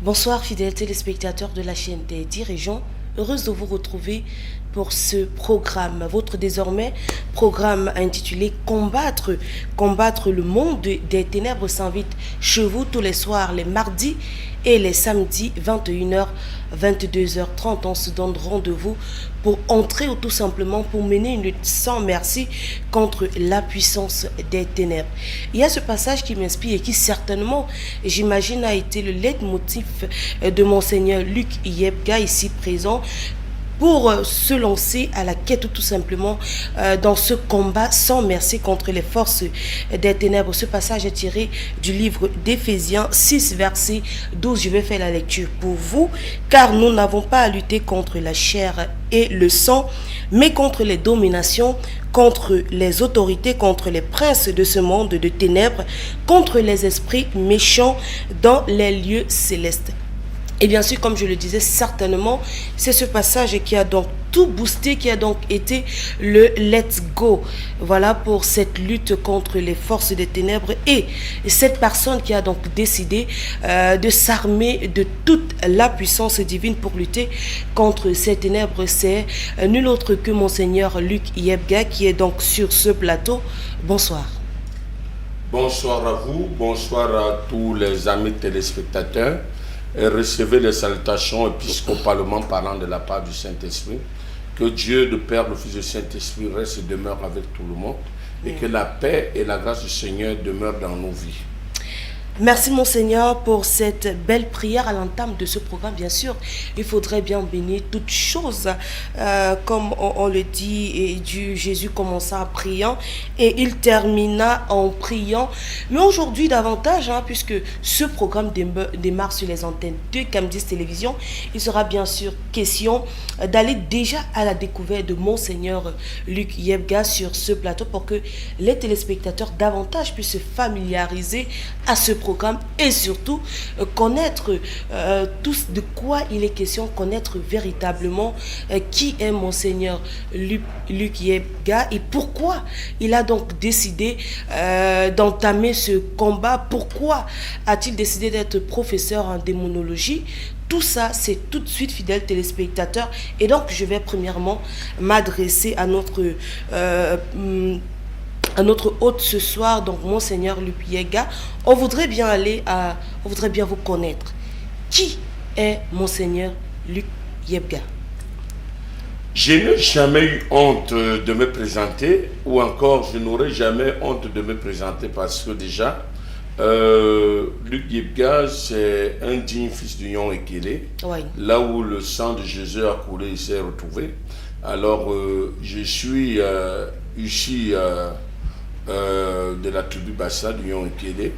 Bonsoir fidèles téléspectateurs de la chaîne des dirigeants, heureuse de vous retrouver pour ce programme, votre désormais programme intitulé Combattre le monde des ténèbres s'invite chez vous tous les soirs, les mardis et les samedis 21h, 22h30. On se donne rendez-vous pour entrer ou tout simplement pour mener une lutte sans merci contre la puissance des ténèbres. Il y a ce passage qui m'inspire et qui certainement, j'imagine, a été le leitmotiv de Monseigneur Luc Yebga ici présent, pour se lancer à la quête tout simplement dans ce combat sans merci contre les forces des ténèbres. Ce passage est tiré du livre d'Éphésiens 6 verset 12. Je vais faire la lecture pour vous. Car nous n'avons pas à lutter contre la chair et le sang, mais contre les dominations, contre les autorités, contre les princes de ce monde de ténèbres, contre les esprits méchants dans les lieux célestes. Et bien sûr, comme je le disais, certainement, c'est ce passage qui a donc tout boosté, qui a donc été le let's go. Voilà pour cette lutte contre les forces des ténèbres et cette personne qui a donc décidé de s'armer de toute la puissance divine pour lutter contre ces ténèbres. C'est nul autre que Monseigneur Luc Yebga qui est donc sur ce plateau. Bonsoir. Bonsoir à vous, bonsoir à tous les amis téléspectateurs. Et recevez les salutations épiscopalement parlant de la part du Saint-Esprit. Que Dieu, le Père, le Fils et le Saint-Esprit reste et demeure avec tout le monde. Et que la paix et la grâce du Seigneur demeurent dans nos vies. Merci Monseigneur pour cette belle prière à l'entame de ce programme. Bien sûr, il faudrait bien bénir toutes choses, comme on le dit, et Jésus commença en priant et il termina en priant. Mais aujourd'hui davantage, puisque ce programme démarre sur les antennes de Camdis Télévision, il sera bien sûr question d'aller déjà à la découverte de Monseigneur Luc Yebga sur ce plateau pour que les téléspectateurs davantage puissent se familiariser à ce programme et surtout connaître tous de quoi il est question, connaître véritablement qui est Monseigneur Luc Yebga et pourquoi il a donc décidé d'entamer ce combat, pourquoi a-t-il décidé d'être professeur en démonologie. Tout ça, c'est tout de suite, fidèles téléspectateurs. Et donc, je vais premièrement m'adresser à notre hôte ce soir, donc Monseigneur Luc Yebga. On voudrait bien vous connaître. Qui est Monseigneur Luc Yebga? Je n'ai jamais eu honte de me présenter, ou encore je n'aurai jamais honte de me présenter parce que déjà, Luc Yebga, c'est un digne fils de Yon Ekele, oui. Là où le sang de Jésus a coulé, il s'est retrouvé. Alors, je suis ici de la tribu Bassa de Yon Ekele,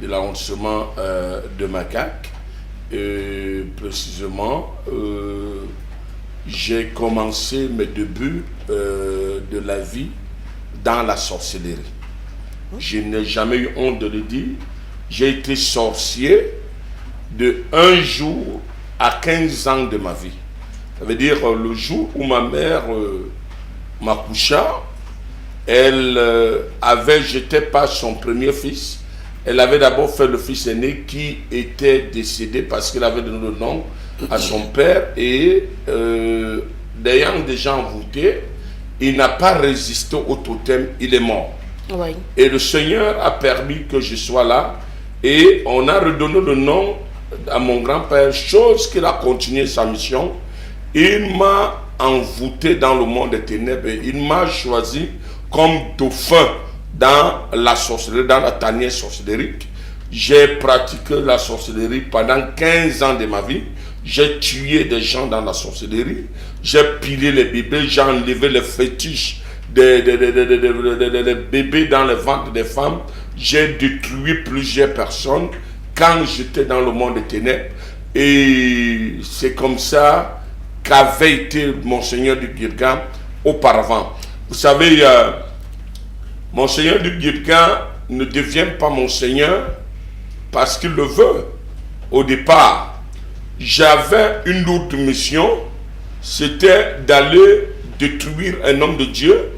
de l'arrondissement de Macaque. Précisément, j'ai commencé mes débuts de la vie dans la sorcellerie. Je n'ai jamais eu honte de le dire. J'ai été sorcier de 1 jour à 15 ans de ma vie. Ça veut dire le jour où ma mère m'accoucha, elle avait jeté pas son premier fils. Elle avait d'abord fait le fils aîné qui était décédé parce qu'il avait donné le nom à son père et l'ayant déjà envoûté, il n'a pas résisté au totem, il est mort. Oui. Et le Seigneur a permis que je sois là et on a redonné le nom à mon grand-père, chose qu'il a continué sa mission. Il m'a envoûté dans le monde des ténèbres et il m'a choisi comme dauphin dans la sorcellerie, dans la tanière sorcellerique. J'ai pratiqué la sorcellerie pendant 15 ans de ma vie. J'ai tué des gens dans la sorcellerie. J'ai pilé les bébés, j'ai enlevé les fétiches des bébés dans le ventre des femmes. J'ai détruit plusieurs personnes quand j'étais dans le monde des ténèbres. Et c'est comme ça qu'avait été Monseigneur Luc Yebga auparavant. Vous savez, Monseigneur Luc Yebga ne devient pas Monseigneur parce qu'il le veut. Au départ, j'avais une autre mission c'était d'aller détruire un homme de Dieu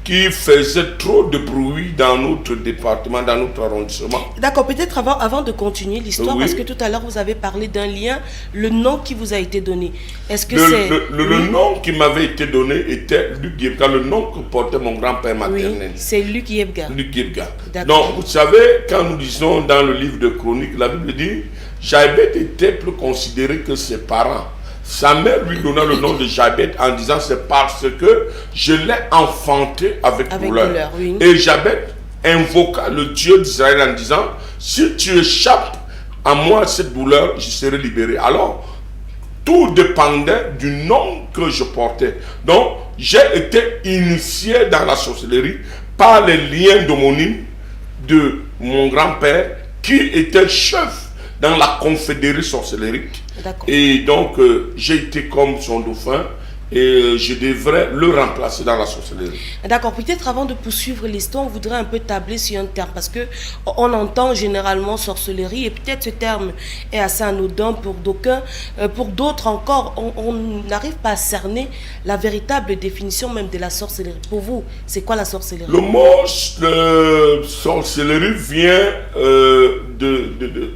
qui faisait trop de bruit dans notre département, dans notre arrondissement. D'accord, peut-être avant de continuer l'histoire, Oui. parce que tout à l'heure vous avez parlé d'un lien, le nom qui vous a été donné. Est-ce que Le nom qui m'avait été donné était Luc Yebga, le nom que portait mon grand-père maternel. Oui, c'est Luc Yebga. Luc Yebga. D'accord. Donc, vous savez, quand nous lisons dans le livre de Chroniques, la Bible dit, Jabet était plus considéré que ses parents. Sa mère lui donna le nom de Jabet en disant, c'est parce que je l'ai enfanté avec douleur. Oui. Et Jabet invoqua le Dieu d'Israël en disant, si tu échappes à moi cette douleur, je serai libéré. Alors, tout dépendait du nom que je portais. Donc, j'ai été initié dans la sorcellerie par les liens d'homonyme de mon grand-père qui était chef dans la confédérée sorcellérique. Et donc, j'ai été comme son dauphin et je devrais le remplacer dans la sorcellerie. D'accord, peut-être avant de poursuivre l'histoire, on voudrait un peu tabler sur un terme parce que on entend généralement sorcellerie et peut-être ce terme est assez anodin pour d'aucuns, pour d'autres encore, on n'arrive pas à cerner la véritable définition même de la sorcellerie. Pour vous, c'est quoi la sorcellerie? Le mot sorcellerie vient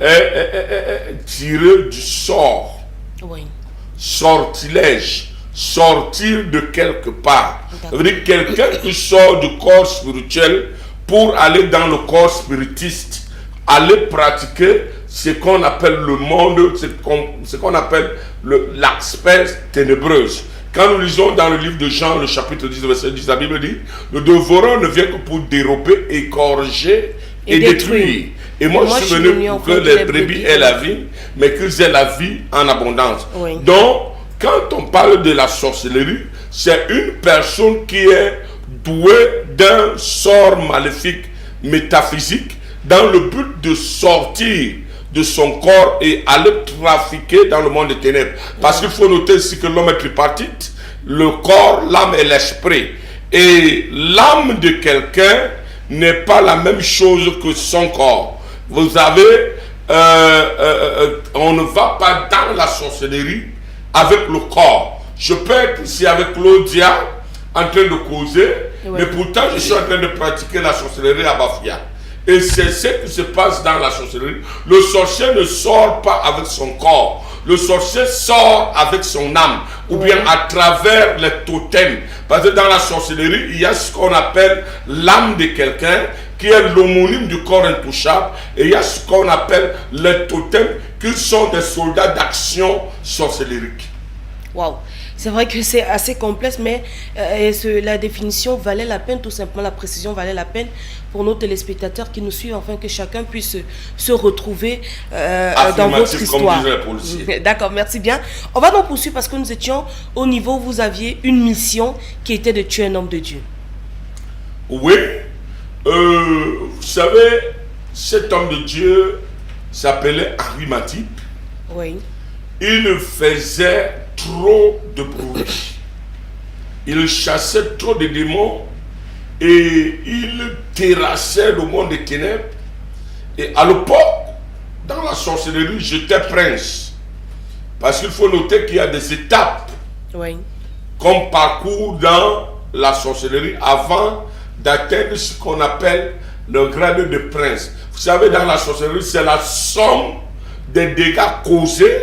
est tiré du sort, Oui. sortilège. Sortir de quelque part. Ça veut dire quelqu'un qui sort du corps spirituel pour aller dans le corps spiritiste, aller pratiquer ce qu'on appelle le monde, ce qu'on appelle l'aspect ténébreuse. Quand nous lisons dans le livre de Jean, le chapitre 10, verset 10, la Bible dit, le dévoreur ne vient que pour dérober, égorger et détruire. Et moi, je suis venu pour que les brebis aient la vie, mais qu'ils aient la vie en abondance. Oui. Donc, quand on parle de la sorcellerie, c'est une personne qui est douée d'un sort maléfique métaphysique dans le but de sortir de son corps et aller trafiquer dans le monde des ténèbres. Parce qu'il faut noter ici que l'homme est tripartite, le corps, l'âme et l'esprit. Et l'âme de quelqu'un n'est pas la même chose que son corps. Vous savez, on ne va pas dans la sorcellerie avec le corps. Je peux être ici avec Claudia en train de causer, mais pourtant je suis en train de pratiquer la sorcellerie à Bafia. Et c'est ce qui se passe dans la sorcellerie. Le sorcier ne sort pas avec son corps. Le sorcier sort avec son âme, ou bien à travers les totems. Parce que dans la sorcellerie, il y a ce qu'on appelle l'âme de quelqu'un, qui est l'homonyme du corps intouchable, et il y a ce qu'on appelle les totems, qui sont des soldats d'action sorcellérique. Waouh, c'est vrai que c'est assez complexe, mais la définition valait la peine, tout simplement, la précision valait la peine pour nos téléspectateurs qui nous suivent, afin que chacun puisse se retrouver dans votre histoire. D'accord, merci bien. On va donc poursuivre parce que nous étions au niveau où vous aviez une mission qui était de tuer un homme de Dieu. Oui, vous savez, cet homme de Dieu s'appelait Henri Matip. Oui. Il faisait trop de bruit. Il chassait trop de démons et il terrassait le monde des ténèbres. Et à l'époque, dans la sorcellerie, j'étais prince. Parce qu'il faut noter qu'il y a des étapes qu'on parcourt dans la sorcellerie avant d'atteindre ce qu'on appelle le grade de prince. Vous savez, dans la sorcellerie, c'est la somme des dégâts causés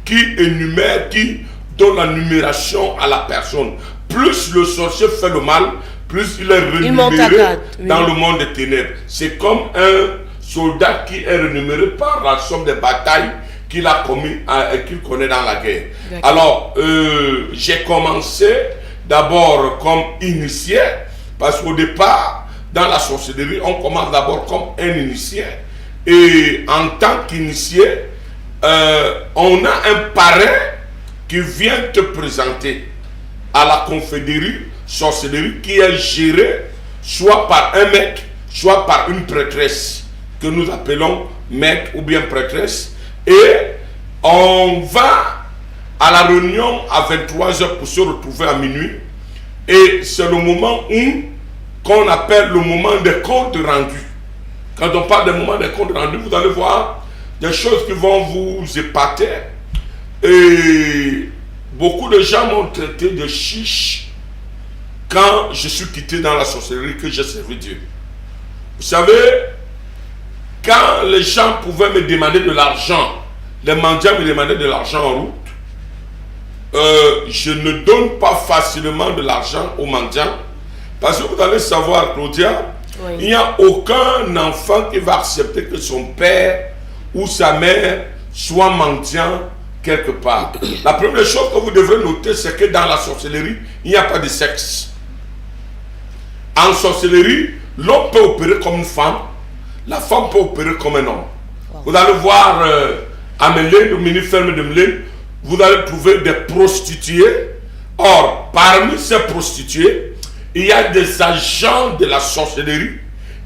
qui énumère, qui donne la numération à la personne. Plus le sorcier fait le mal, plus il est rémunéré dans le monde des ténèbres. C'est comme un soldat qui est rémunéré par la somme des batailles qu'il a commis et qu'il connaît dans la guerre. Alors, j'ai commencé d'abord comme initié, parce qu'au départ, dans la sorcellerie, on commence d'abord comme un initié. Et en tant qu'initié, on a un parrain qui vient te présenter à la confédérie sorcellerie qui est gérée soit par un maître, soit par une prêtresse que nous appelons maître ou bien prêtresse. Et on va à la réunion à 23h pour se retrouver à minuit. Et c'est le moment où qu'on appelle le moment des comptes rendus. Quand on parle des moments des comptes rendus, vous allez voir des choses qui vont vous épater. Et beaucoup de gens m'ont traité de chiche quand je suis quitté dans la sorcellerie, que j'ai servi Dieu. Vous savez, quand les gens pouvaient me demander de l'argent, les mendiants me demandaient de l'argent en route, je ne donne pas facilement de l'argent aux mendiants, parce que vous allez savoir, Claudia, il n'y a aucun enfant qui va accepter que son père ou sa mère soit mendiant quelque part. La première chose que vous devrez noter, c'est que dans la sorcellerie, il n'y a pas de sexe. En sorcellerie, l'homme peut opérer comme une femme, la femme peut opérer comme un homme. Vous allez voir à Melun, au mini-ferme de Melun, vous allez trouver des prostituées. Or, parmi ces prostituées, il y a des agents de la sorcellerie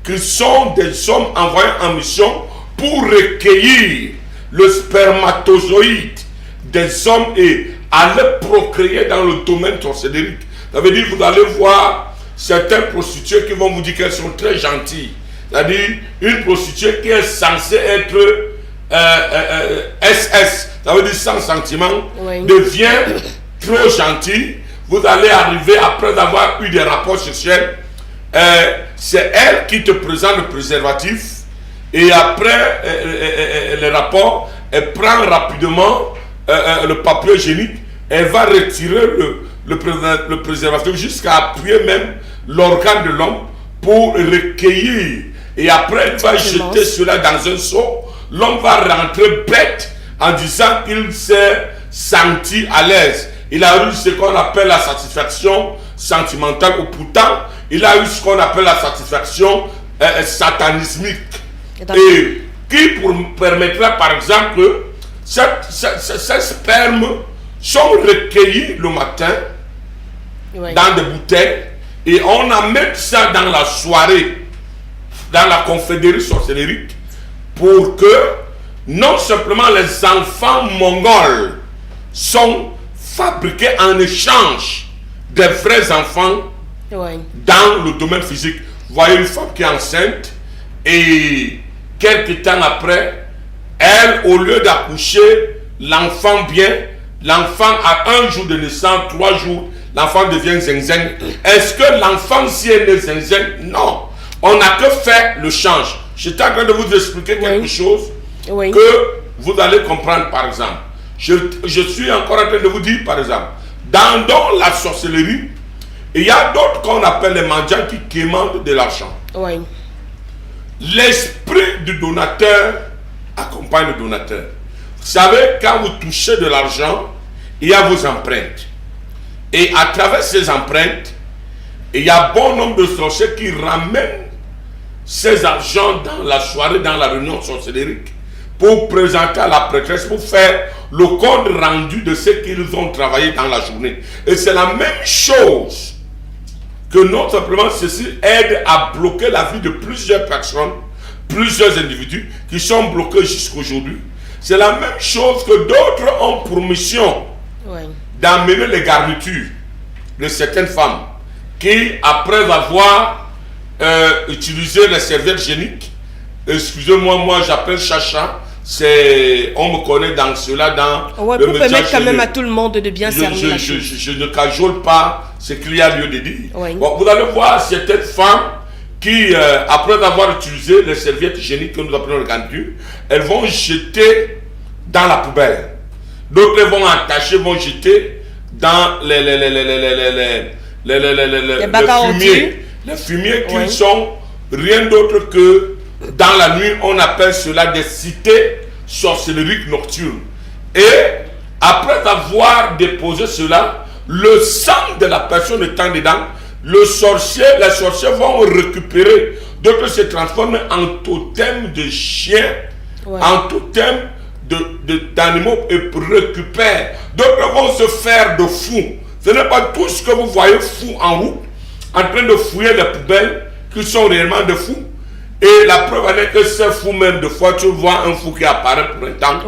qui sont des hommes envoyés en mission pour recueillir le spermatozoïde des hommes et aller procréer dans le domaine sorcellerique. Ça veut dire que vous allez voir certaines prostituées qui vont vous dire qu'elles sont très gentilles. C'est-à-dire une prostituée qui est censée être SS, ça veut dire sans sentiment, devient trop gentille. Vous allez arriver après avoir eu des rapports sexuels. C'est elle qui te présente le préservatif. Et après les rapports, elle prend rapidement le papier hygiénique. Elle va retirer le préservatif jusqu'à appuyer même l'organe de l'homme pour recueillir. Et après, elle va jeter cela dans un seau. L'homme va rentrer bête en disant qu'il s'est senti à l'aise. Il a eu ce qu'on appelle la satisfaction sentimentale, ou pourtant, il a eu ce qu'on appelle la satisfaction satanismique. Et qui permettra, par exemple, que ces spermes sont recueillis le matin dans des bouteilles et on amène ça dans la soirée, dans la confrérie sorcellerique, pour que non simplement les enfants mongols sont fabriqués en échange des vrais enfants dans le domaine physique. Vous voyez une femme qui est enceinte et quelques temps après, elle, au lieu d'accoucher l'enfant bien, l'enfant a 1 jour de naissance, 3 jours, l'enfant devient zinzin. Est-ce que l'enfant si est né zinzin? Non. On n'a que fait le change. J'étais en train de vous expliquer quelque chose que vous allez comprendre, par exemple. Je suis encore en train de vous dire, par exemple, dans la sorcellerie, il y a d'autres qu'on appelle les mendiants qui quémandent de l'argent. L'esprit du donateur accompagne le donateur. Vous savez, quand vous touchez de l'argent, il y a vos empreintes. Et à travers ces empreintes, il y a bon nombre de sorciers qui ramènent ces argents dans la soirée, dans la réunion sorcellerique, pour présenter à la prêtresse, pour faire le compte rendu de ce qu'ils ont travaillé dans la journée. Et c'est la même chose que non simplement ceci aide à bloquer la vie de plusieurs personnes, plusieurs individus qui sont bloqués jusqu'aujourd'hui. C'est la même chose que d'autres ont pour mission d'amener les garnitures de certaines femmes qui, après avoir utilisé les serviettes hygiéniques, excusez-moi, moi j'appelle chacha, on me connaît dans cela, dans le pour permettre quand même à tout le monde de bien servir la chose. Je ne cajole pas ce qu'il y a lieu de dire. Bon, vous allez voir certaines femmes qui, après avoir utilisé les serviettes hygiéniques que nous appelons les garnitures, elles vont jeter dans la poubelle. D'autres vont attacher, vont jeter dans les fumiers. Les fumiers qui sont rien d'autre que, dans la nuit, on appelle cela des cités sorcelleriques nocturnes. Et après avoir déposé cela, le sang de la personne étant dedans, les sorciers vont récupérer. D'autres se transforment en totem de chiens, en totem d'animaux et récupèrent. D'autres vont se faire de fous. Ce n'est pas tout ce que vous voyez fous en route, en train de fouiller les poubelles, qui sont réellement des fous. Et la preuve est que ces fous, même de fois, tu vois un fou qui apparaît pour un temps,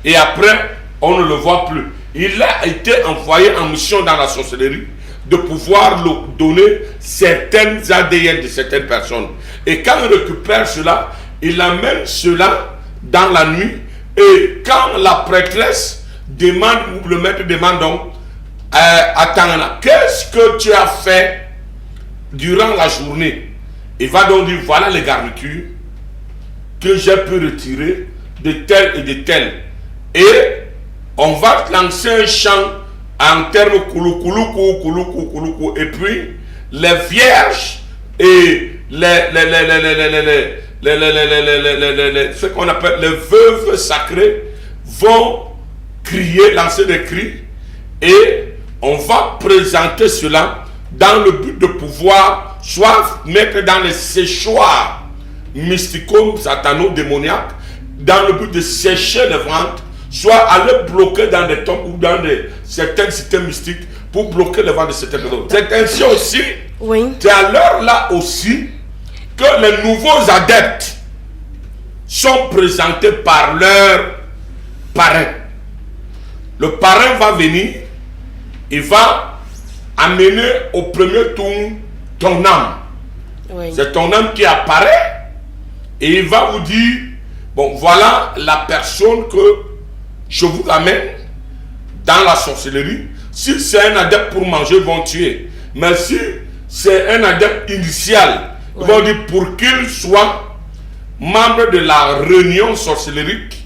et après, on ne le voit plus. Il a été envoyé en mission dans la sorcellerie de pouvoir donner certaines ADN de certaines personnes. Et quand il récupère cela, il amène cela dans la nuit. Et quand la prêtresse demande, ou le maître demande donc, attends là, qu'est-ce que tu as fait durant la journée? Il va donc dire, voilà les garnitures que j'ai pu retirer de tel et de tel. Et on va lancer un chant en termes koulou, koulou, koulou, koulou, koulou, koulou, koulou. Et puis, les vierges et ce qu'on appelle les veuves sacrées vont crier, lancer des cris, et on va présenter cela dans le but de pouvoir soit mettre dans les séchoirs mystico-satano-démoniaques, dans le but de sécher les ventes, soit aller bloquer dans des tombes ou dans certains systèmes mystiques pour bloquer les ventes de certaines personnes. C'est ainsi aussi, c'est à l'heure là aussi que les nouveaux adeptes sont présentés par leur parrain. Le parrain va venir, il va amener au premier tour ton âme. C'est ton âme qui apparaît et il va vous dire, bon, voilà la personne que je vous amène dans la sorcellerie. Si c'est un adepte pour manger, ils vont tuer. Mais si c'est un adepte initial, ils vont dire pour qu'il soit membre de la réunion sorcellerique.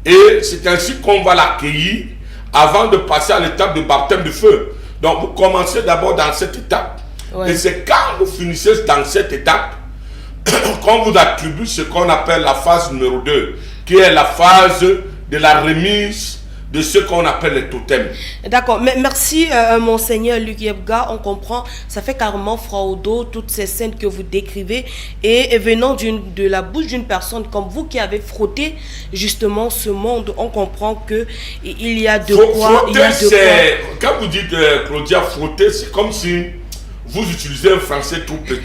Et c'est ainsi qu'on va l'accueillir avant de passer à l'étape de baptême de feu. Donc vous commencez d'abord dans cette étape. Et c'est quand vous finissez dans cette étape qu'on vous attribue ce qu'on appelle la phase numéro 2, qui est la phase de la remise de ce qu'on appelle les totems. D'accord, mais merci Monseigneur Luc Yebga, on comprend, ça fait carrément froid au dos, toutes ces scènes que vous décrivez, et venant de la bouche d'une personne comme vous qui avez frotté justement ce monde, on comprend que il y a de quoi... Frotter, quand vous dites Claudia, frotter, c'est comme si vous utilisez un français tout petit.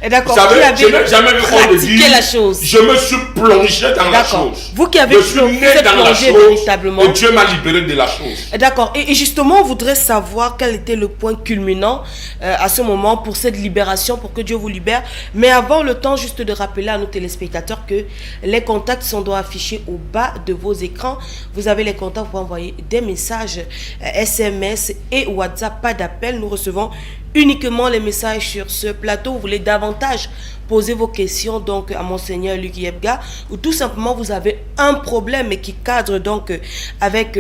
D'accord. Vous savez, je n'ai jamais vu on le dire. La chose. Je me suis plongé dans la chose. Vous qui avez né dans la chose, véritablement. Et Dieu m'a libéré de la chose. D'accord. Et justement, on voudrait savoir quel était le point culminant à ce moment pour cette libération, pour que Dieu vous libère. Mais avant, le temps juste de rappeler à nos téléspectateurs que les contacts sont donc affichés au bas de vos écrans. Vous avez les contacts pour envoyer des messages SMS et WhatsApp, pas d'appel. Nous recevons uniquement les messages sur ce plateau. Vous voulez davantage poser vos questions donc à Monseigneur Luc Yebga, ou tout simplement vous avez un problème et qui cadre donc avec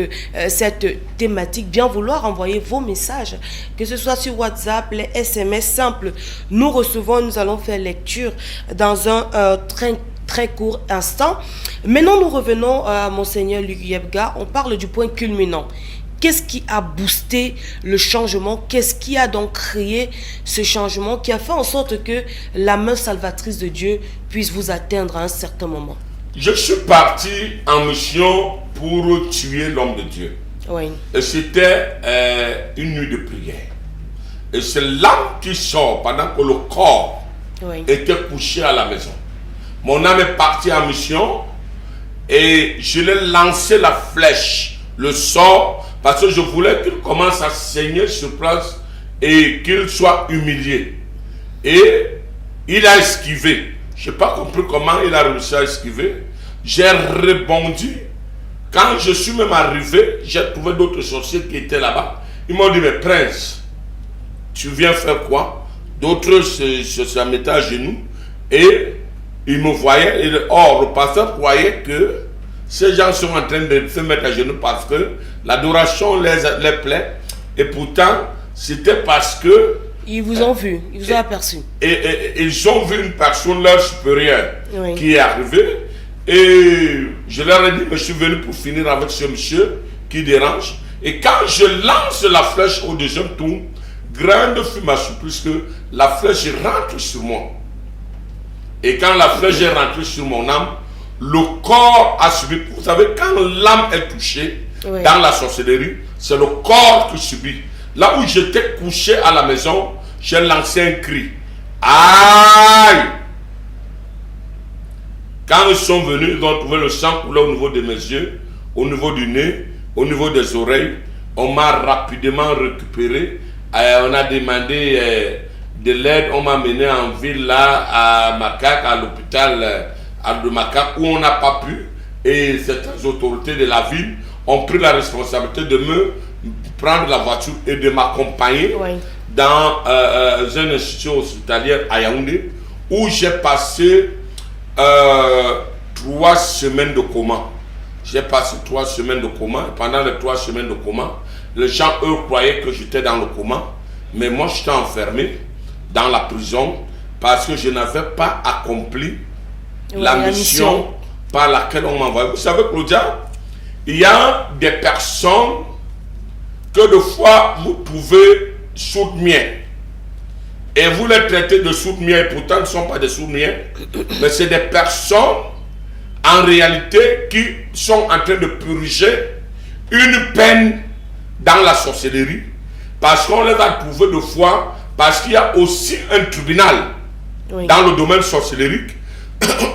cette thématique, bien vouloir envoyer vos messages, que ce soit sur WhatsApp, les SMS simples. Nous recevons, nous allons faire lecture dans un très court instant. Maintenant, nous revenons à Monseigneur Luc Yebga. On parle du point culminant. Qu'est-ce qui a boosté le changement? Qu'est-ce qui a donc créé ce changement qui a fait en sorte que la main salvatrice de Dieu puisse vous atteindre à un certain moment? Je suis parti en mission pour tuer l'homme de Dieu. Et c'était une nuit de prière. Et c'est l'âme qui sort pendant que le corps était couché à la maison. Mon âme est partie en mission et je l'ai lancé la flèche, le sort, parce que je voulais qu'il commence à saigner sur place et qu'il soit humilié. Et il a esquivé. Je n'ai pas compris comment il a réussi à esquiver. J'ai rebondi. Quand je suis même arrivé, j'ai trouvé d'autres sorciers qui étaient là-bas. Ils m'ont dit, mais prince, tu viens faire quoi? D'autres se mettaient à genoux et ils me voyaient. Et, or, le pasteur croyait que ces gens sont en train de se mettre à genoux parce que l'adoration les plaît. Et pourtant, c'était parce que... Ils vous ont vu, ils vous ont aperçu. Et ils ont vu une personne, leur supérieure, qui est arrivée. Et je leur ai dit, mais je suis venu pour finir avec ce monsieur qui dérange. Et quand je lance la flèche au deuxième tour, grande fut ma surprise que la flèche rentre sur moi. Et quand la flèche est rentrée sur mon âme, le corps a subi. Vous savez, quand l'âme est touchée dans la sorcellerie, c'est le corps qui subit. Là où j'étais couché à la maison, j'ai lancé un cri. Aïe! Quand ils sont venus, ils ont trouvé le sang couler au niveau de mes yeux, au niveau du nez, au niveau des oreilles. On m'a rapidement récupéré. On a demandé de l'aide. On m'a mené en ville là, à Macaque, à l'hôpital de Macaque, où on n'a pas pu. Et certaines autorités de la ville ont pris la responsabilité de me prendre la voiture et de m'accompagner dans un institut hospitalier à Yaoundé où j'ai passé 3 semaines de coma. J'ai passé 3 semaines de coma. Et pendant les 3 semaines de coma, les gens, eux, croyaient que j'étais dans le coma. Mais moi, j'étais enfermé dans la prison parce que je n'avais pas accompli la mission par laquelle on m'envoyait. Vous savez, Claudia, il y a des personnes que de fois vous trouvez sourds-muets. Et vous les traitez de sourds-muets, pourtant ils ne sont pas des sourds-muets. Mais c'est des personnes, en réalité, qui sont en train de purger une peine dans la sorcellerie. Parce qu'on les a trouvés de fois, parce qu'il y a aussi un tribunal dans le domaine sorcellerique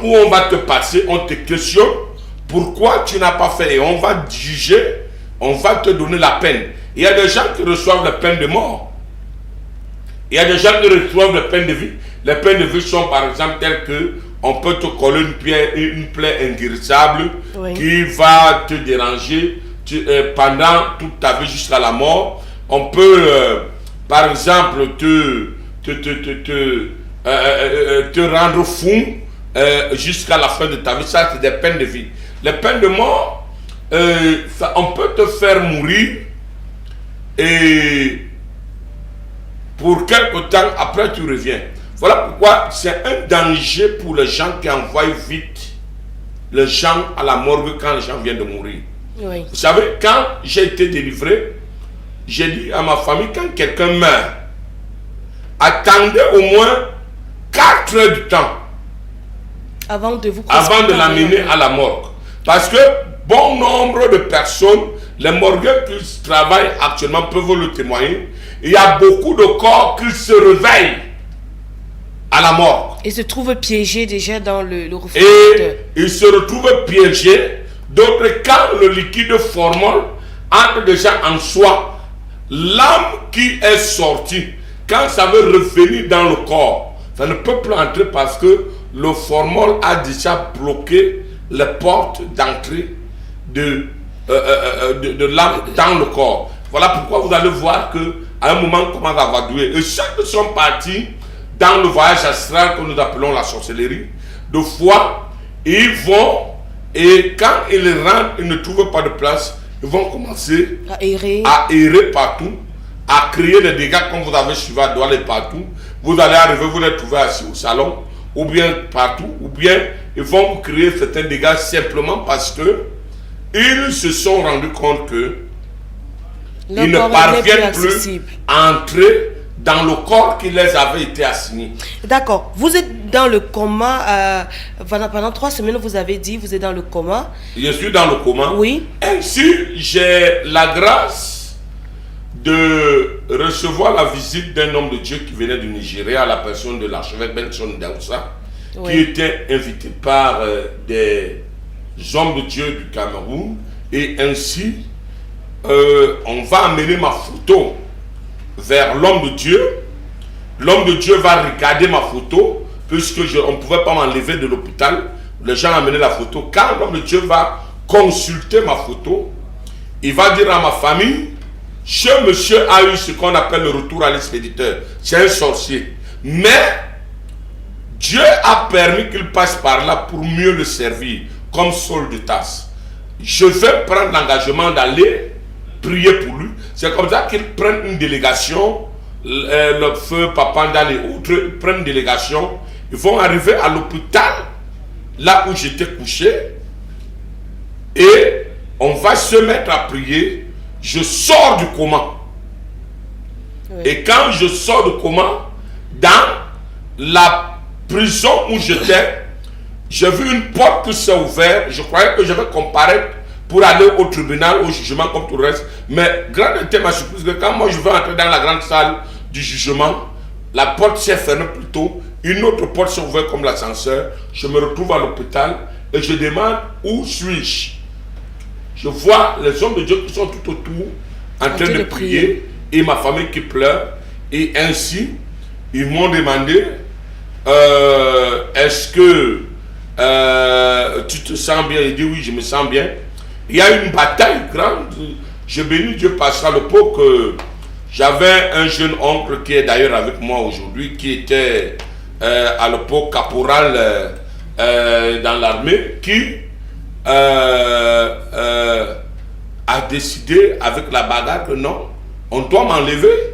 où on va te passer, on te questionne pourquoi tu n'as pas fait et on va juger, on va te donner la peine. Il y a des gens qui reçoivent la peine de mort. Il y a des gens qui reçoivent la peine de vie. Les peines de vie sont par exemple telles que on peut te coller une plaie inguérissable qui va te déranger pendant toute ta vie jusqu'à la mort. On peut par exemple te rendre fou jusqu'à la fin de ta vie. Ça, c'est des peines de vie. Les peines de mort, on peut te faire mourir et pour quelque temps après tu reviens. Voilà pourquoi c'est un danger pour les gens qui envoient vite les gens à la morgue quand les gens viennent de mourir. Vous savez, quand j'ai été délivré, j'ai dit à ma famille, quand quelqu'un meurt, attendez au moins 4 heures du temps avant de l'amener à la morgue. Parce que bon nombre de personnes, les morgueurs qui travaillent actuellement peuvent le témoigner, il y a beaucoup de corps qui se réveillent à la morgue. Et se trouvent piégés déjà dans le refroidisseur. Et ils se retrouvent piégés. D'autres, quand le liquide formol entre déjà en soi, l'âme qui est sortie, quand ça veut revenir dans le corps, ça ne peut plus entrer parce que le formol a déjà bloqué les portes d'entrée de l'âme dans le corps. Voilà pourquoi vous allez voir que à un moment, comment ça va douer. Et ceux qui sont partis dans le voyage astral que nous appelons la sorcellerie, de fois, ils vont, et quand ils rentrent, ils ne trouvent pas de place, ils vont commencer à errer partout, à créer des dégâts comme vous avez suivi à Douala et partout. Vous allez arriver, vous les trouvez assis au salon, ou bien partout, ou bien ils vont vous créer certains dégâts simplement parce que ils se sont rendus compte que ils ne parviennent plus à entrer dans le corps qui les avait été assigné. D'accord. Vous êtes dans le coma. Pendant 3 semaines, vous avez dit, vous êtes dans le coma. Je suis dans le coma. Oui. Ainsi, j'ai la grâce de recevoir la visite d'un homme de Dieu qui venait du Nigeria, à la personne de l'archevêque Benson Daoussa, qui était invité par des hommes de Dieu du Cameroun. Et ainsi, on va amener ma photo vers l'homme de Dieu. L'homme de Dieu va regarder ma photo, puisque on ne pouvait pas m'enlever de l'hôpital. Les gens amenaient la photo. Quand l'homme de Dieu va consulter ma photo, il va dire à ma famille, ce monsieur a eu ce qu'on appelle le retour à l'expéditeur. C'est un sorcier. Mais Dieu a permis qu'il passe par là pour mieux le servir, comme Saul de Tarse. Je vais prendre l'engagement d'aller prier pour lui. C'est comme ça qu'ils prennent une délégation, le feu Papanda et autres prennent une délégation. Ils vont arriver à l'hôpital, là où j'étais couché, et on va se mettre à prier. Je sors du coma. Et quand je sors du coma, dans la prison où j'étais, j'ai vu une porte qui s'est ouverte. Je croyais que je vais comparaître pour aller au tribunal, au jugement comme tout le reste. Mais grande était ma surprise que quand moi je vais entrer dans la grande salle du jugement, la porte s'est fermée plus tôt, une autre porte s'est ouverte comme l'ascenseur. Je me retrouve à l'hôpital et je demande où suis-je. Je vois les hommes de Dieu qui sont tout autour en train de prier et ma famille qui pleure. Et ainsi, ils m'ont demandé est-ce que tu te sens bien? Il dit oui, je me sens bien. Il y a une bataille grande. je bénis Dieu parce qu'à l'époque, j'avais un jeune oncle qui est d'ailleurs avec moi aujourd'hui, qui était à l'époque caporal dans l'armée, qui a décidé avec la bagarre que non, on doit m'enlever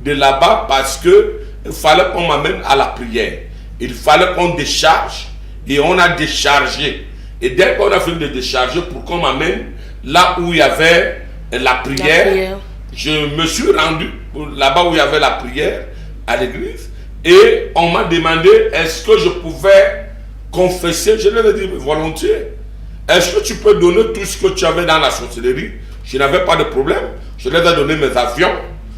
de là-bas parce que il fallait qu'on m'amène à la prière. Il fallait qu'on décharge et on a déchargé. Et dès qu'on a fini de décharger pour qu'on m'amène là où il y avait la prière, je me suis rendu là-bas où il y avait la prière à l'église et on m'a demandé est-ce que je pouvais confesser. Je leur ai dit volontiers. Est-ce que tu peux donner tout ce que tu avais dans la sorcellerie? Je n'avais pas de problème. Je leur ai donné mes avions.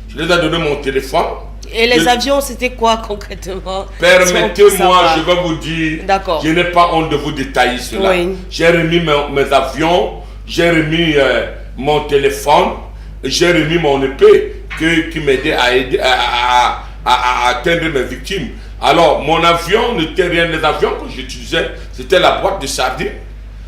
Je leur ai donné mon téléphone. Et les avions, c'était quoi concrètement? Permettez-moi, je vais vous dire. D'accord. Je n'ai pas honte de vous détailler cela. Oui. J'ai remis mes avions, j'ai remis mon téléphone, j'ai remis mon épée qui m'aidait à atteindre mes victimes. Alors, mon avion n'était rien. Les avions que j'utilisais, c'était la boîte de sardines,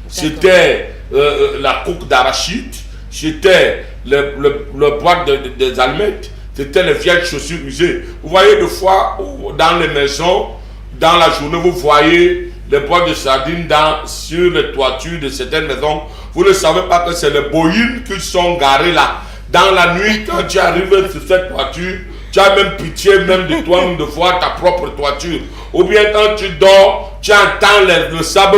c'était la coque d'arachide, c'était le boîte des allumettes, c'était les vieilles chaussures usées. Vous voyez des fois dans les maisons, dans la journée, vous voyez les boîtes de sardines sur les toitures de certaines maisons. Vous ne savez pas que c'est les boïnes qui sont garées là. Dans la nuit, quand tu arrives sur cette toiture, tu as même pitié même de toi-même de voir ta propre toiture. Ou bien quand tu dors, tu entends le sable.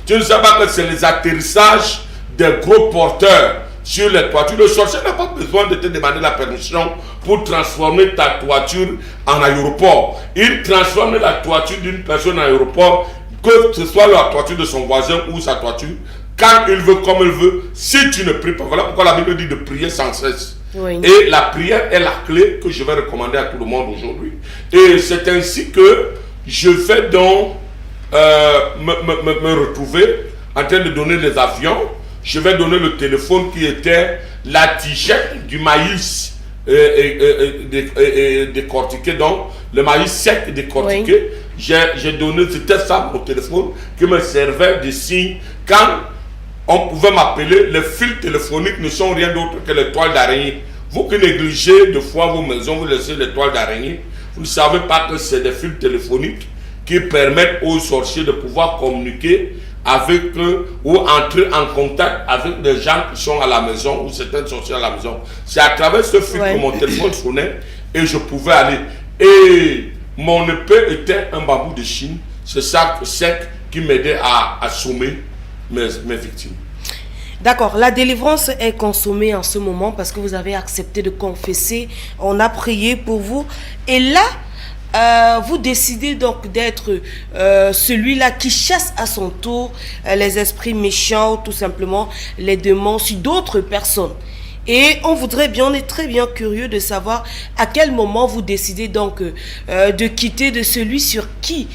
Tu ne sais pas que c'est les atterrissages des gros porteurs sur les toitures. Le sorcier n'a pas besoin de te demander la permission pour transformer ta toiture en aéroport. Il transforme la toiture d'une personne en aéroport, que ce soit la toiture de son voisin ou sa toiture, quand il veut, comme il veut, si tu ne pries pas. Voilà pourquoi la Bible dit de prier sans cesse. Oui. Et la prière est la clé que je vais recommander à tout le monde aujourd'hui. Et c'est ainsi que je vais donc me retrouver en train de donner des avions. Je vais donner le téléphone qui était la tigette du maïs décortiqué, donc le maïs sec décortiqué. Oui. J'ai donné, c'était ça mon téléphone qui me servait de signe quand on pouvait m'appeler. Les fils téléphoniques ne sont rien d'autre que les toiles d'araignée. Vous qui négligez de fois vos maisons, vous laissez les toiles d'araignée, vous ne savez pas que c'est des fils téléphoniques qui permettent aux sorciers de pouvoir communiquer avec eux ou entrer en contact avec des gens qui sont à la maison ou certains sorciers à la maison. C'est à travers ce fil que mon téléphone sonnait et je pouvais aller. Et mon épée était un bambou de Chine. C'est ça sec qui m'aidait à assommer mes victimes. D'accord, la délivrance est consommée en ce moment parce que vous avez accepté de confesser. On a prié pour vous. Et là, vous décidez donc d'être celui-là qui chasse à son tour les esprits méchants ou tout simplement les démons sur d'autres personnes. Et on est très bien curieux de savoir à quel moment vous décidez donc de quitter de celui sur qui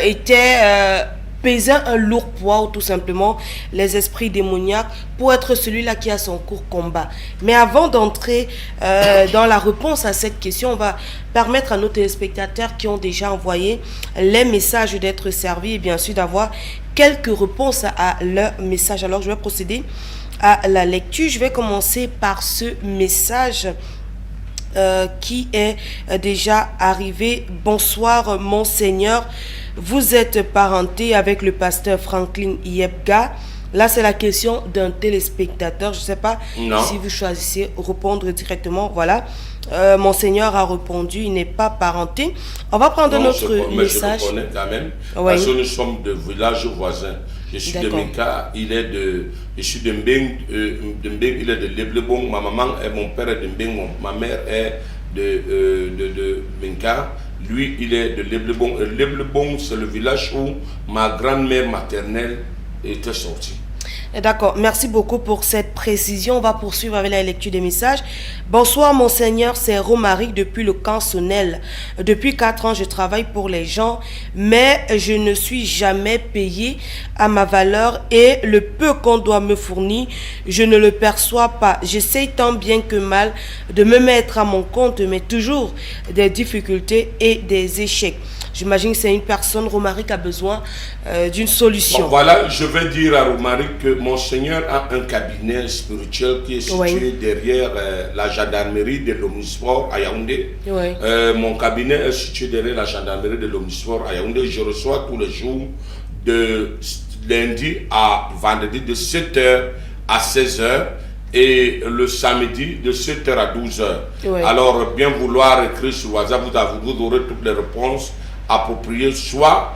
était pesant un lourd poids ou tout simplement les esprits démoniaques pour être celui-là qui a son court combat. Mais avant d'entrer dans la réponse à cette question, on va permettre à nos téléspectateurs qui ont déjà envoyé les messages d'être servis et bien sûr d'avoir quelques réponses à leurs messages. Alors je vais procéder à la lecture. Je vais commencer par ce message qui est déjà arrivé. Bonsoir Monseigneur, vous êtes parenté avec le pasteur Franklin Yebga. Là c'est la question d'un téléspectateur. Je ne sais pas si vous choisissez répondre directement. Voilà, Monseigneur a répondu, il n'est pas parenté. On va prendre notre message. Je le connais quand même, parce que nous sommes de villages voisins. Je suis de Menka, je suis de Mbeng, il est de Leblebong, ma maman et mon père est de Mbeng, ma mère est de Menka, lui il est de Leblebong. Leblebong c'est le village où ma grand-mère maternelle était sortie. D'accord, merci beaucoup pour cette précision. On va poursuivre avec la lecture des messages. Bonsoir Monseigneur, c'est Romaric depuis le camp Sonnel. Depuis 4 ans, je travaille pour les gens, mais je ne suis jamais payé à ma valeur et le peu qu'on doit me fournir, je ne le perçois pas. J'essaye tant bien que mal de me mettre à mon compte, mais toujours des difficultés et des échecs. J'imagine que c'est une personne, Romaric a besoin d'une solution. Bon, voilà, je vais dire à Romaric que Monseigneur a un cabinet spirituel qui est situé derrière la gendarmerie de l'Omnisport à Yaoundé. Mon cabinet est situé derrière la gendarmerie de l'Omnisport à Yaoundé. Je reçois tous les jours de lundi à vendredi de 7h à 16h et le samedi de 7h à 12h. Alors, bien vouloir écrire sur WhatsApp, vous aurez toutes les réponses appropriées, soit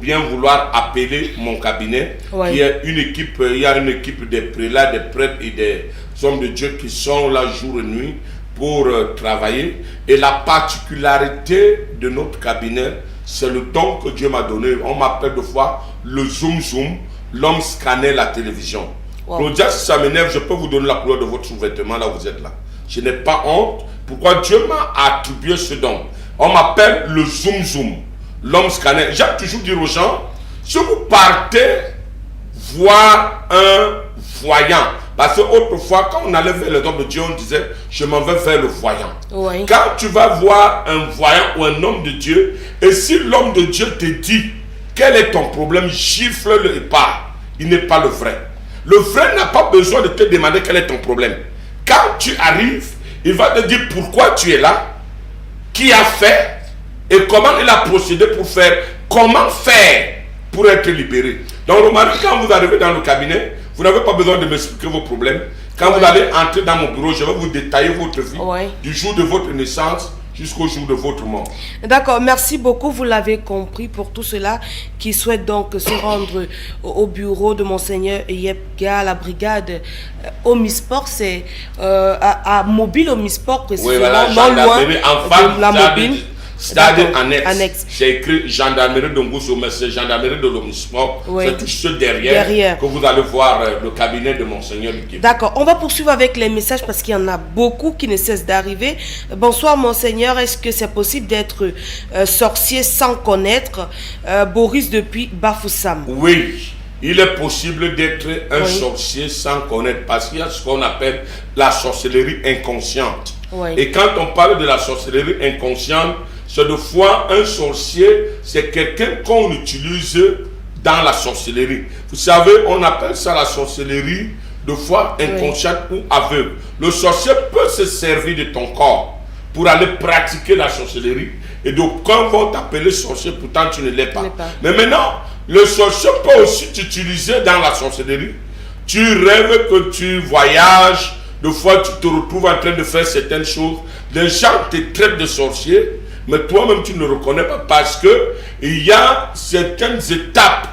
bien vouloir appeler mon cabinet, qui est une équipe, il y a une équipe de prélats, des prêtres et des hommes de Dieu qui sont là jour et nuit pour travailler. Et la particularité de notre cabinet, c'est le don que Dieu m'a donné. On m'appelle de fois le zoom zoom, l'homme scannait la télévision. Claudia, si ça m'énerve, je peux vous donner la couleur de votre sous-vêtement là où vous êtes là. Je n'ai pas honte. Pourquoi Dieu m'a attribué ce don? On m'appelle le zoom zoom, l'homme scanner. J'aime toujours dire aux gens, si vous partez voir un voyant, parce qu'autrefois, quand on allait vers les hommes de Dieu, on disait, je m'en vais vers le voyant. Quand tu vas voir un voyant ou un homme de Dieu, et si l'homme de Dieu te dit, quel est ton problème, gifle-le et part. Il n'est pas le vrai. Le vrai n'a pas besoin de te demander quel est ton problème. Quand tu arrives, il va te dire pourquoi tu es là, qui a fait, et comment il a procédé pour faire, comment faire pour être libéré. Donc, remarquez, quand vous arrivez dans le cabinet, vous n'avez pas besoin de m'expliquer vos problèmes. Quand vous allez entrer dans mon bureau, je vais vous détailler votre vie, du jour de votre naissance jusqu'au jour de votre mort. D'accord, merci beaucoup, vous l'avez compris. Pour tous ceux-là qui souhaitent donc se rendre au bureau de Monseigneur Yepga, à la brigade Omnisport, c'est à Mobile Omnisport précisément, non loin de la Mobile. C'est-à-dire annexe. J'ai écrit gendarmerie de Ngousso, mais c'est gendarmerie de l'Omnisport. C'est tout ce derrière que vous allez voir le cabinet de Monseigneur Yepga. D'accord, on va poursuivre avec les messages parce qu'il y en a beaucoup qui ne cessent d'arriver. Bonsoir Monseigneur, est-ce que c'est possible d'être sorcier sans connaître? Boris depuis Bafoussam. Oui, il est possible d'être un sorcier sans connaître parce qu'il y a ce qu'on appelle la sorcellerie inconsciente. Et quand on parle de la sorcellerie inconsciente, c'est de fois un sorcier, c'est quelqu'un qu'on utilise dans la sorcellerie. Vous savez, on appelle ça la sorcellerie de fois inconsciente ou aveugle. Le sorcier peut se servir de ton corps pour aller pratiquer la sorcellerie. Et donc, quand on va t'appeler sorcier, pourtant tu ne l'es pas. Mais maintenant, le sorcier peut aussi t'utiliser dans la sorcellerie. Tu rêves que tu voyages, de fois tu te retrouves en train de faire certaines choses. Les gens te traitent de sorcier, mais toi-même tu ne le reconnais pas parce que il y a certaines étapes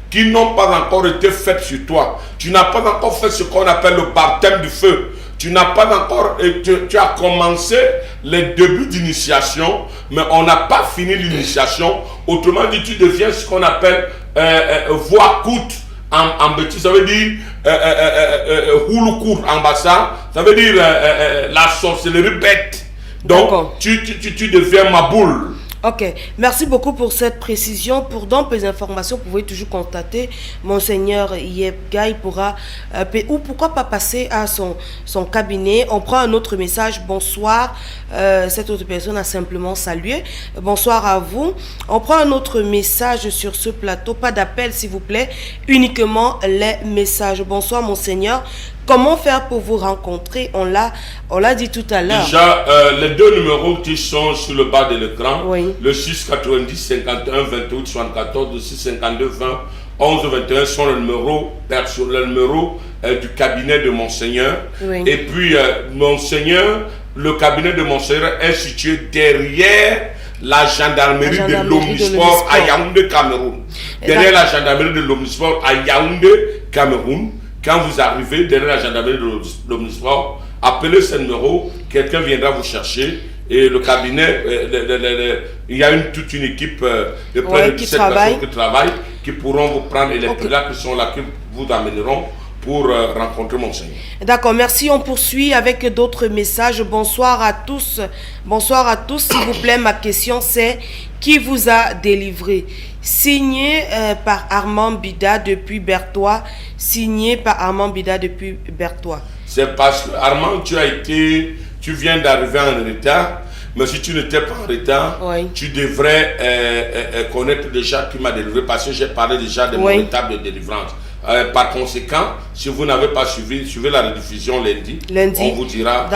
qui n'ont pas encore été faites sur toi. Tu n'as pas encore fait ce qu'on appelle le baptême du feu. Tu n'as pas encore, tu as commencé les débuts d'initiation, mais on n'a pas fini l'initiation. Autrement dit, tu deviens ce qu'on appelle voix courte en bêtise. Ça veut dire houloukour en bassa. Ça veut dire la sorcellerie bête. Donc, tu deviens maboule. Ok, merci beaucoup pour cette précision. Pour d'amples informations, vous pouvez toujours contacter Monseigneur Yepga. Il pourra, ou pourquoi pas passer à son cabinet. On prend un autre message. Bonsoir. Cette autre personne a simplement salué. Bonsoir à vous. On prend un autre message sur ce plateau. Pas d'appel, s'il vous plaît. Uniquement les messages. Bonsoir, Monseigneur. Comment faire pour vous rencontrer? On l'a dit tout à l'heure. Déjà, les deux numéros qui sont sur le bas de l'écran, le 690 51 28 74, le 652 20 11 21 sont le numéro du cabinet de Monseigneur. Et puis, Monseigneur, le cabinet de Monseigneur est situé derrière la gendarmerie de l'Omnisport à Yaoundé, Cameroun. Derrière la gendarmerie de l'Omnisport à Yaoundé, Cameroun. Quand vous arrivez derrière la gendarmerie de l'Omnisport, appelez ce numéro, quelqu'un viendra vous chercher. Et le cabinet, il y a toute une équipe de près de 17 personnes qui travaillent, qui pourront vous prendre, et les prélats qui sont là, qui vous amèneront pour rencontrer Monseigneur. D'accord, merci. On poursuit avec d'autres messages. Bonsoir à tous. Bonsoir à tous. S'il vous plaît, ma question c'est: qui vous a délivré? Signé par Armand Bida depuis Berthois. Signé par Armand Bida depuis Berthois. C'est parce que Armand, tu viens d'arriver en retard. Mais si tu n'étais pas en retard, tu devrais connaître déjà qui m'a délivré, parce que j'ai parlé déjà de mon étape de délivrance. Par conséquent, si vous n'avez pas suivi, suivez la rediffusion lundi. On vous dira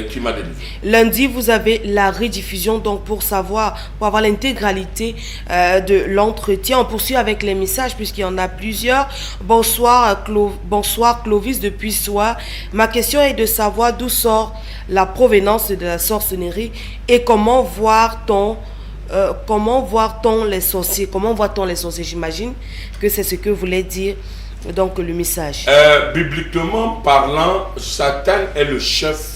qui m'a délivré. Lundi, vous avez la rediffusion, donc pour avoir l'intégralité de l'entretien. On poursuit avec les messages puisqu'il y en a plusieurs. Bonsoir, bonsoir Clovis depuis Soie. Ma question est de savoir d'où sort la provenance de la sorcellerie et comment voit-on les sorciers? Comment voit-on les sorciers? J'imagine que c'est ce que voulait dire donc le message. Bibliquement parlant, Satan est le chef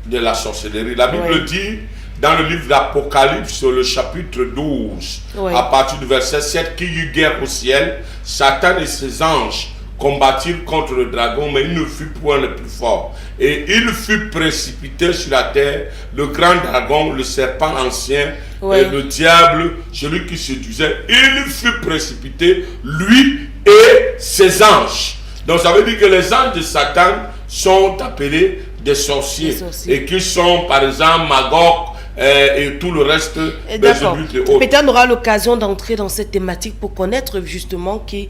de la sorcellerie. La Bible dit dans le livre d'Apocalypse, le chapitre 12, à partir du verset 7, qu'il y eut guerre au ciel, Satan et ses anges combattirent contre le dragon, mais il ne fut point le plus fort. Et il fut précipité sur la terre, le grand dragon, le serpent ancien, et le diable, celui qui séduisait, il fut précipité, lui et ses anges. Donc ça veut dire que les anges de Satan sont appelés des sorciers. Et qui sont par exemple Magog et tout le reste. D'accord. Peut-être on aura l'occasion d'entrer dans cette thématique pour connaître justement qui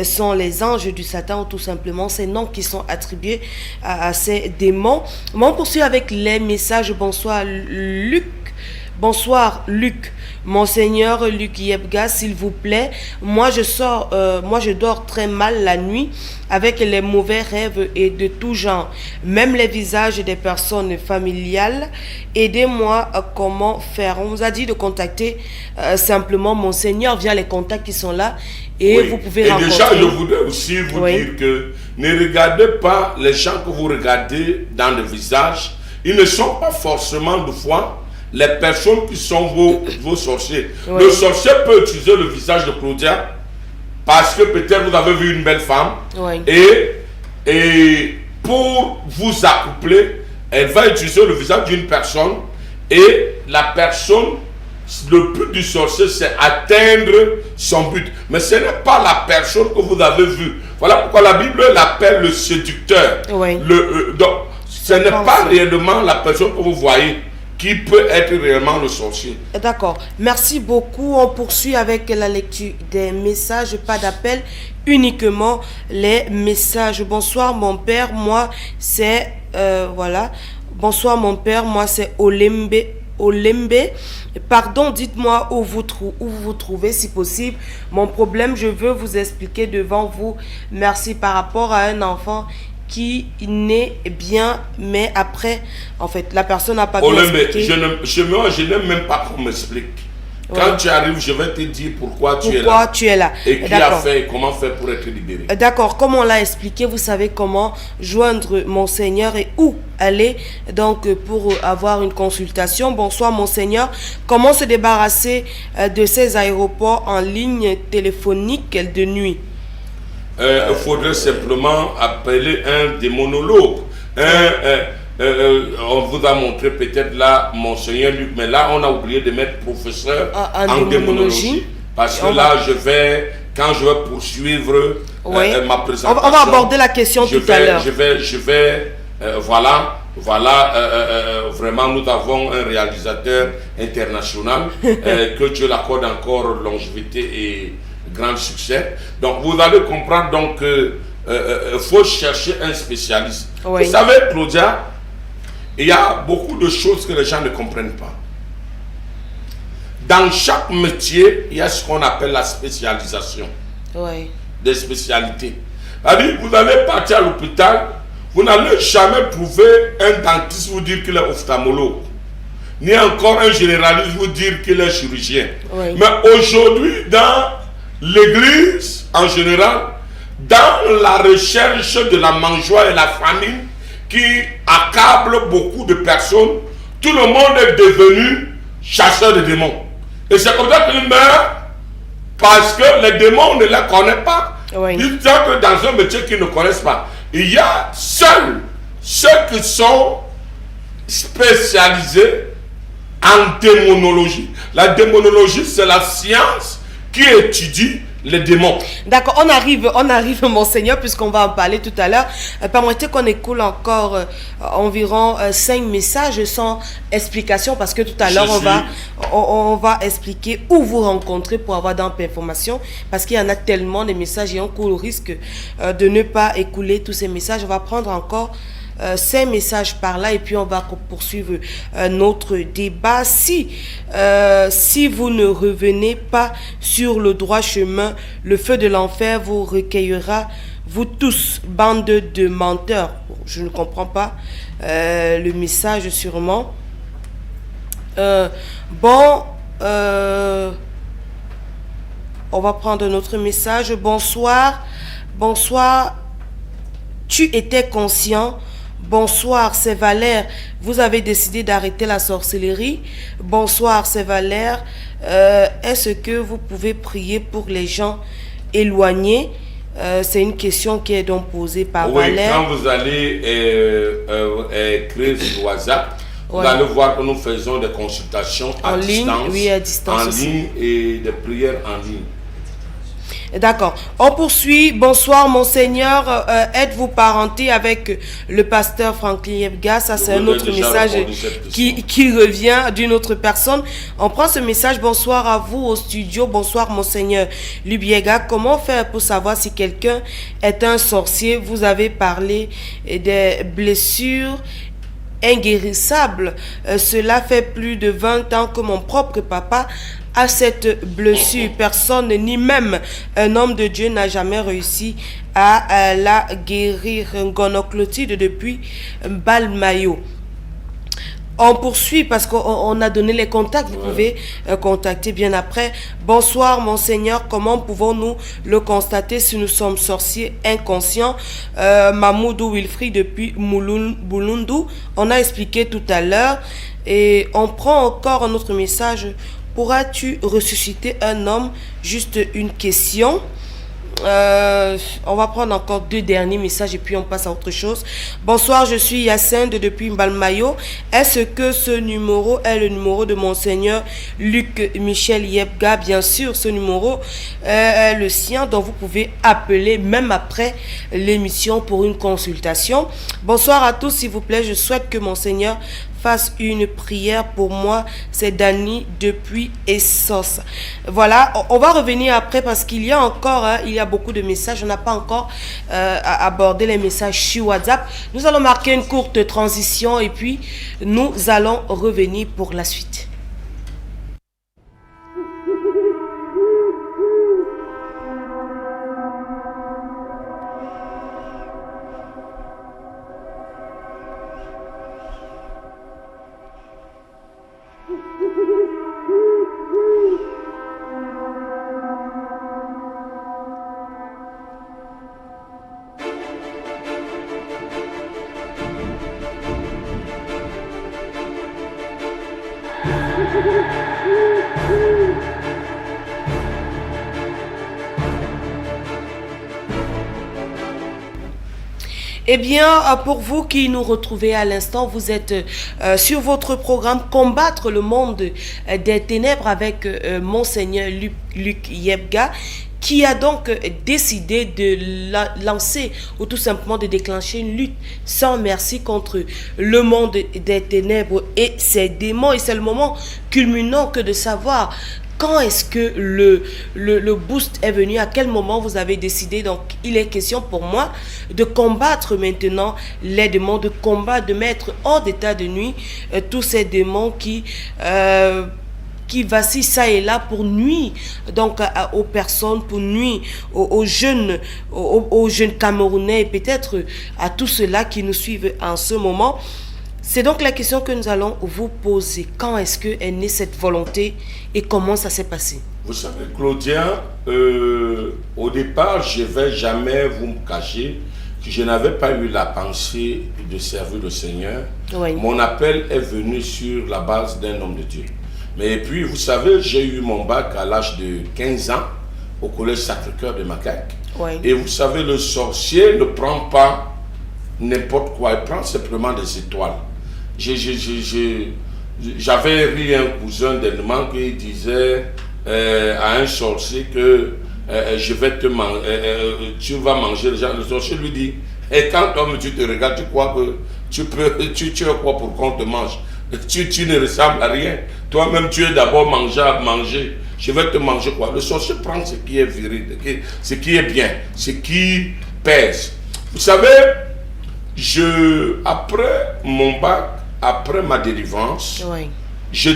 sont les anges du Satan ou tout simplement ces noms qui sont attribués à ces démons. Mais on poursuit avec les messages. Bonsoir Luc. Bonsoir Luc. Monseigneur Luc Yebga, s'il vous plaît, moi je dors très mal la nuit avec les mauvais rêves et de tout genre, même les visages des personnes familiales. Aidez-moi, comment faire? On vous a dit de contacter simplement Monseigneur via les contacts qui sont là et vous pouvez rencontrer. Et déjà, je voudrais aussi vous dire que ne regardez pas les gens que vous regardez dans le visage, ils ne sont pas forcément de foi les personnes qui sont vos sorciers. Le sorcier peut utiliser le visage de Claudia parce que peut-être vous avez vu une belle femme et pour vous accoupler, elle va utiliser le visage d'une personne et la personne, le but du sorcier c'est atteindre son but. Mais ce n'est pas la personne que vous avez vue. Voilà pourquoi la Bible l'appelle le séducteur. Donc ce n'est pas réellement la personne que vous voyez qui peut être réellement le sorcier. D'accord. Merci beaucoup. On poursuit avec la lecture des messages. Pas d'appel, uniquement les messages. Bonsoir mon père, moi c'est... Bonsoir mon père, moi c'est Olembe. Pardon, dites-moi où vous vous trouvez si possible. Mon problème, je veux vous expliquer devant vous. Merci. Par rapport à un enfant qui naît bien, mais après, en fait, la personne n'a pas bien expliqué. Je n'aime même pas qu'on m'explique. Quand tu arrives, je vais te dire pourquoi tu es là. Et qui a fait et comment faire pour être libéré. D'accord, comme on l'a expliqué, vous savez comment joindre Monseigneur et où aller donc pour avoir une consultation. Bonsoir Monseigneur, comment se débarrasser de ces aéroports en ligne téléphonique de nuit? Il faudrait simplement appeler un démonologue. On vous a montré peut-être là, Monseigneur Luc, mais là on a oublié de mettre professeur en démonologie. Parce que là, quand je vais poursuivre ma présentation, on va aborder la question tout à l'heure. Vraiment, nous avons un réalisateur international, que Dieu l'accorde encore longévité et grand succès. Donc vous allez comprendre donc faut chercher un spécialiste. Vous savez Claudia, il y a beaucoup de choses que les gens ne comprennent pas. Dans chaque métier, il y a ce qu'on appelle la spécialisation. Des spécialités. C'est-à-dire, vous allez partir à l'hôpital, vous n'allez jamais trouver un dentiste vous dire qu'il est ophtalmologue, ni encore un généraliste vous dire qu'il est chirurgien. Mais aujourd'hui, dans l'église en général, dans la recherche de la mangeoire et la famine qui accable beaucoup de personnes, tout le monde est devenu chasseur de démons. Et c'est comme ça qu'ils meurent, parce que les démons ne les connaissent pas. Ils entrent dans un métier qu'ils ne connaissent pas. Il y a seuls ceux qui sont spécialisés en démonologie. La démonologie, c'est la science qui étudie les démons. D'accord, on arrive, monseigneur, puisqu'on va en parler tout à l'heure. Permettez qu'on écoule encore environ 5 messages sans explication, parce que tout à l'heure, on va expliquer où vous rencontrer pour avoir d'informations, parce qu'il y en a tellement de messages et on court le risque de ne pas écouler tous ces messages. On va prendre encore 5 messages par là et puis on va poursuivre notre débat. Si vous ne revenez pas sur le droit chemin, le feu de l'enfer vous recueillera, vous tous, bande de menteurs. Je ne comprends pas le message sûrement. On va prendre notre message. Bonsoir, tu étais conscient. Bonsoir, c'est Valère. Vous avez décidé d'arrêter la sorcellerie. Bonsoir, c'est Valère. Est-ce que vous pouvez prier pour les gens éloignés? C'est une question qui est donc posée par Valère. Quand vous allez écrire sur WhatsApp, vous allez voir que nous faisons des consultations à distance. Oui, à distance. En ligne et des prières en ligne. D'accord. On poursuit. Bonsoir, monseigneur. Êtes-vous parenté avec le pasteur Franklin Yebga? Ça, c'est un autre message qui revient d'une autre personne. On prend ce message. Bonsoir à vous au studio. Bonsoir, monseigneur Lubiega. Comment faire pour savoir si quelqu'un est un sorcier? Vous avez parlé des blessures inguérissables. Cela fait plus de 20 ans que mon propre papa à cette blessure. Personne, ni même un homme de Dieu, n'a jamais réussi à la guérir. Gonoclotide depuis Balmayo. On poursuit parce qu'on a donné les contacts. Vous pouvez contacter bien après. Bonsoir, monseigneur. Comment pouvons-nous le constater si nous sommes sorciers inconscients? Mamoudou Wilfried depuis Boulundu. On a expliqué tout à l'heure. Et on prend encore un autre message. Pourras-tu ressusciter un homme? Juste une question. On va prendre encore 2 derniers messages et puis on passe à autre chose. Bonsoir, je suis Yacinthe depuis Mbalmayo. Est-ce que ce numéro est le numéro de monseigneur Luc Michel Yebga? Bien sûr, ce numéro est le sien, donc vous pouvez appeler même après l'émission pour une consultation. Bonsoir à tous, s'il vous plaît, je souhaite que monseigneur fasse une prière pour moi. C'est Dani depuis Essos. Voilà, on va revenir après parce qu'il y a encore, il y a beaucoup de messages. On n'a pas encore abordé les messages sur WhatsApp. Nous allons marquer une courte transition et puis nous allons revenir pour la suite. Eh bien, pour vous qui nous retrouvez à l'instant, vous êtes sur votre programme Combattre le monde des ténèbres avec Monseigneur Luc Yebga, qui a donc décidé de lancer ou tout simplement de déclencher une lutte sans merci contre le monde des ténèbres et ses démons. Et c'est le moment culminant que de savoir quand est-ce que le boost est venu, à quel moment vous avez décidé. Donc il est question pour moi de combattre maintenant les démons, de combattre, de mettre hors d'état de nuit tous ces démons qui vacillent ça et là pour nuire donc aux personnes, pour nuire aux jeunes Camerounais et peut-être à tous ceux-là qui nous suivent en ce moment. C'est donc la question que nous allons vous poser. Quand est-ce que est née cette volonté et comment ça s'est passé? Vous savez, Claudia, au départ, je ne vais jamais vous me cacher que je n'avais pas eu la pensée de servir le Seigneur. Oui. Mon appel est venu sur la base d'un homme de Dieu. Mais puis, vous savez, j'ai eu mon bac à l'âge de 15 ans au collège Sacré-Cœur de Macaque. Oui. Et vous savez, le sorcier ne prend pas n'importe quoi, il prend simplement des étoiles. J'avais ri un cousin d'Edmond qui disait à un sorcier que je vais te manger, tu vas manger. Le sorcier lui dit, et quand toi tu te regardes, tu crois que tu es quoi pour qu'on te mange? Tu ne ressembles à rien. Toi-même, tu es d'abord manger. Je vais te manger quoi? Le sorcier prend ce qui est viril, ce qui est bien, ce qui pèse. Vous savez, après mon bac, après ma délivrance, Oui. je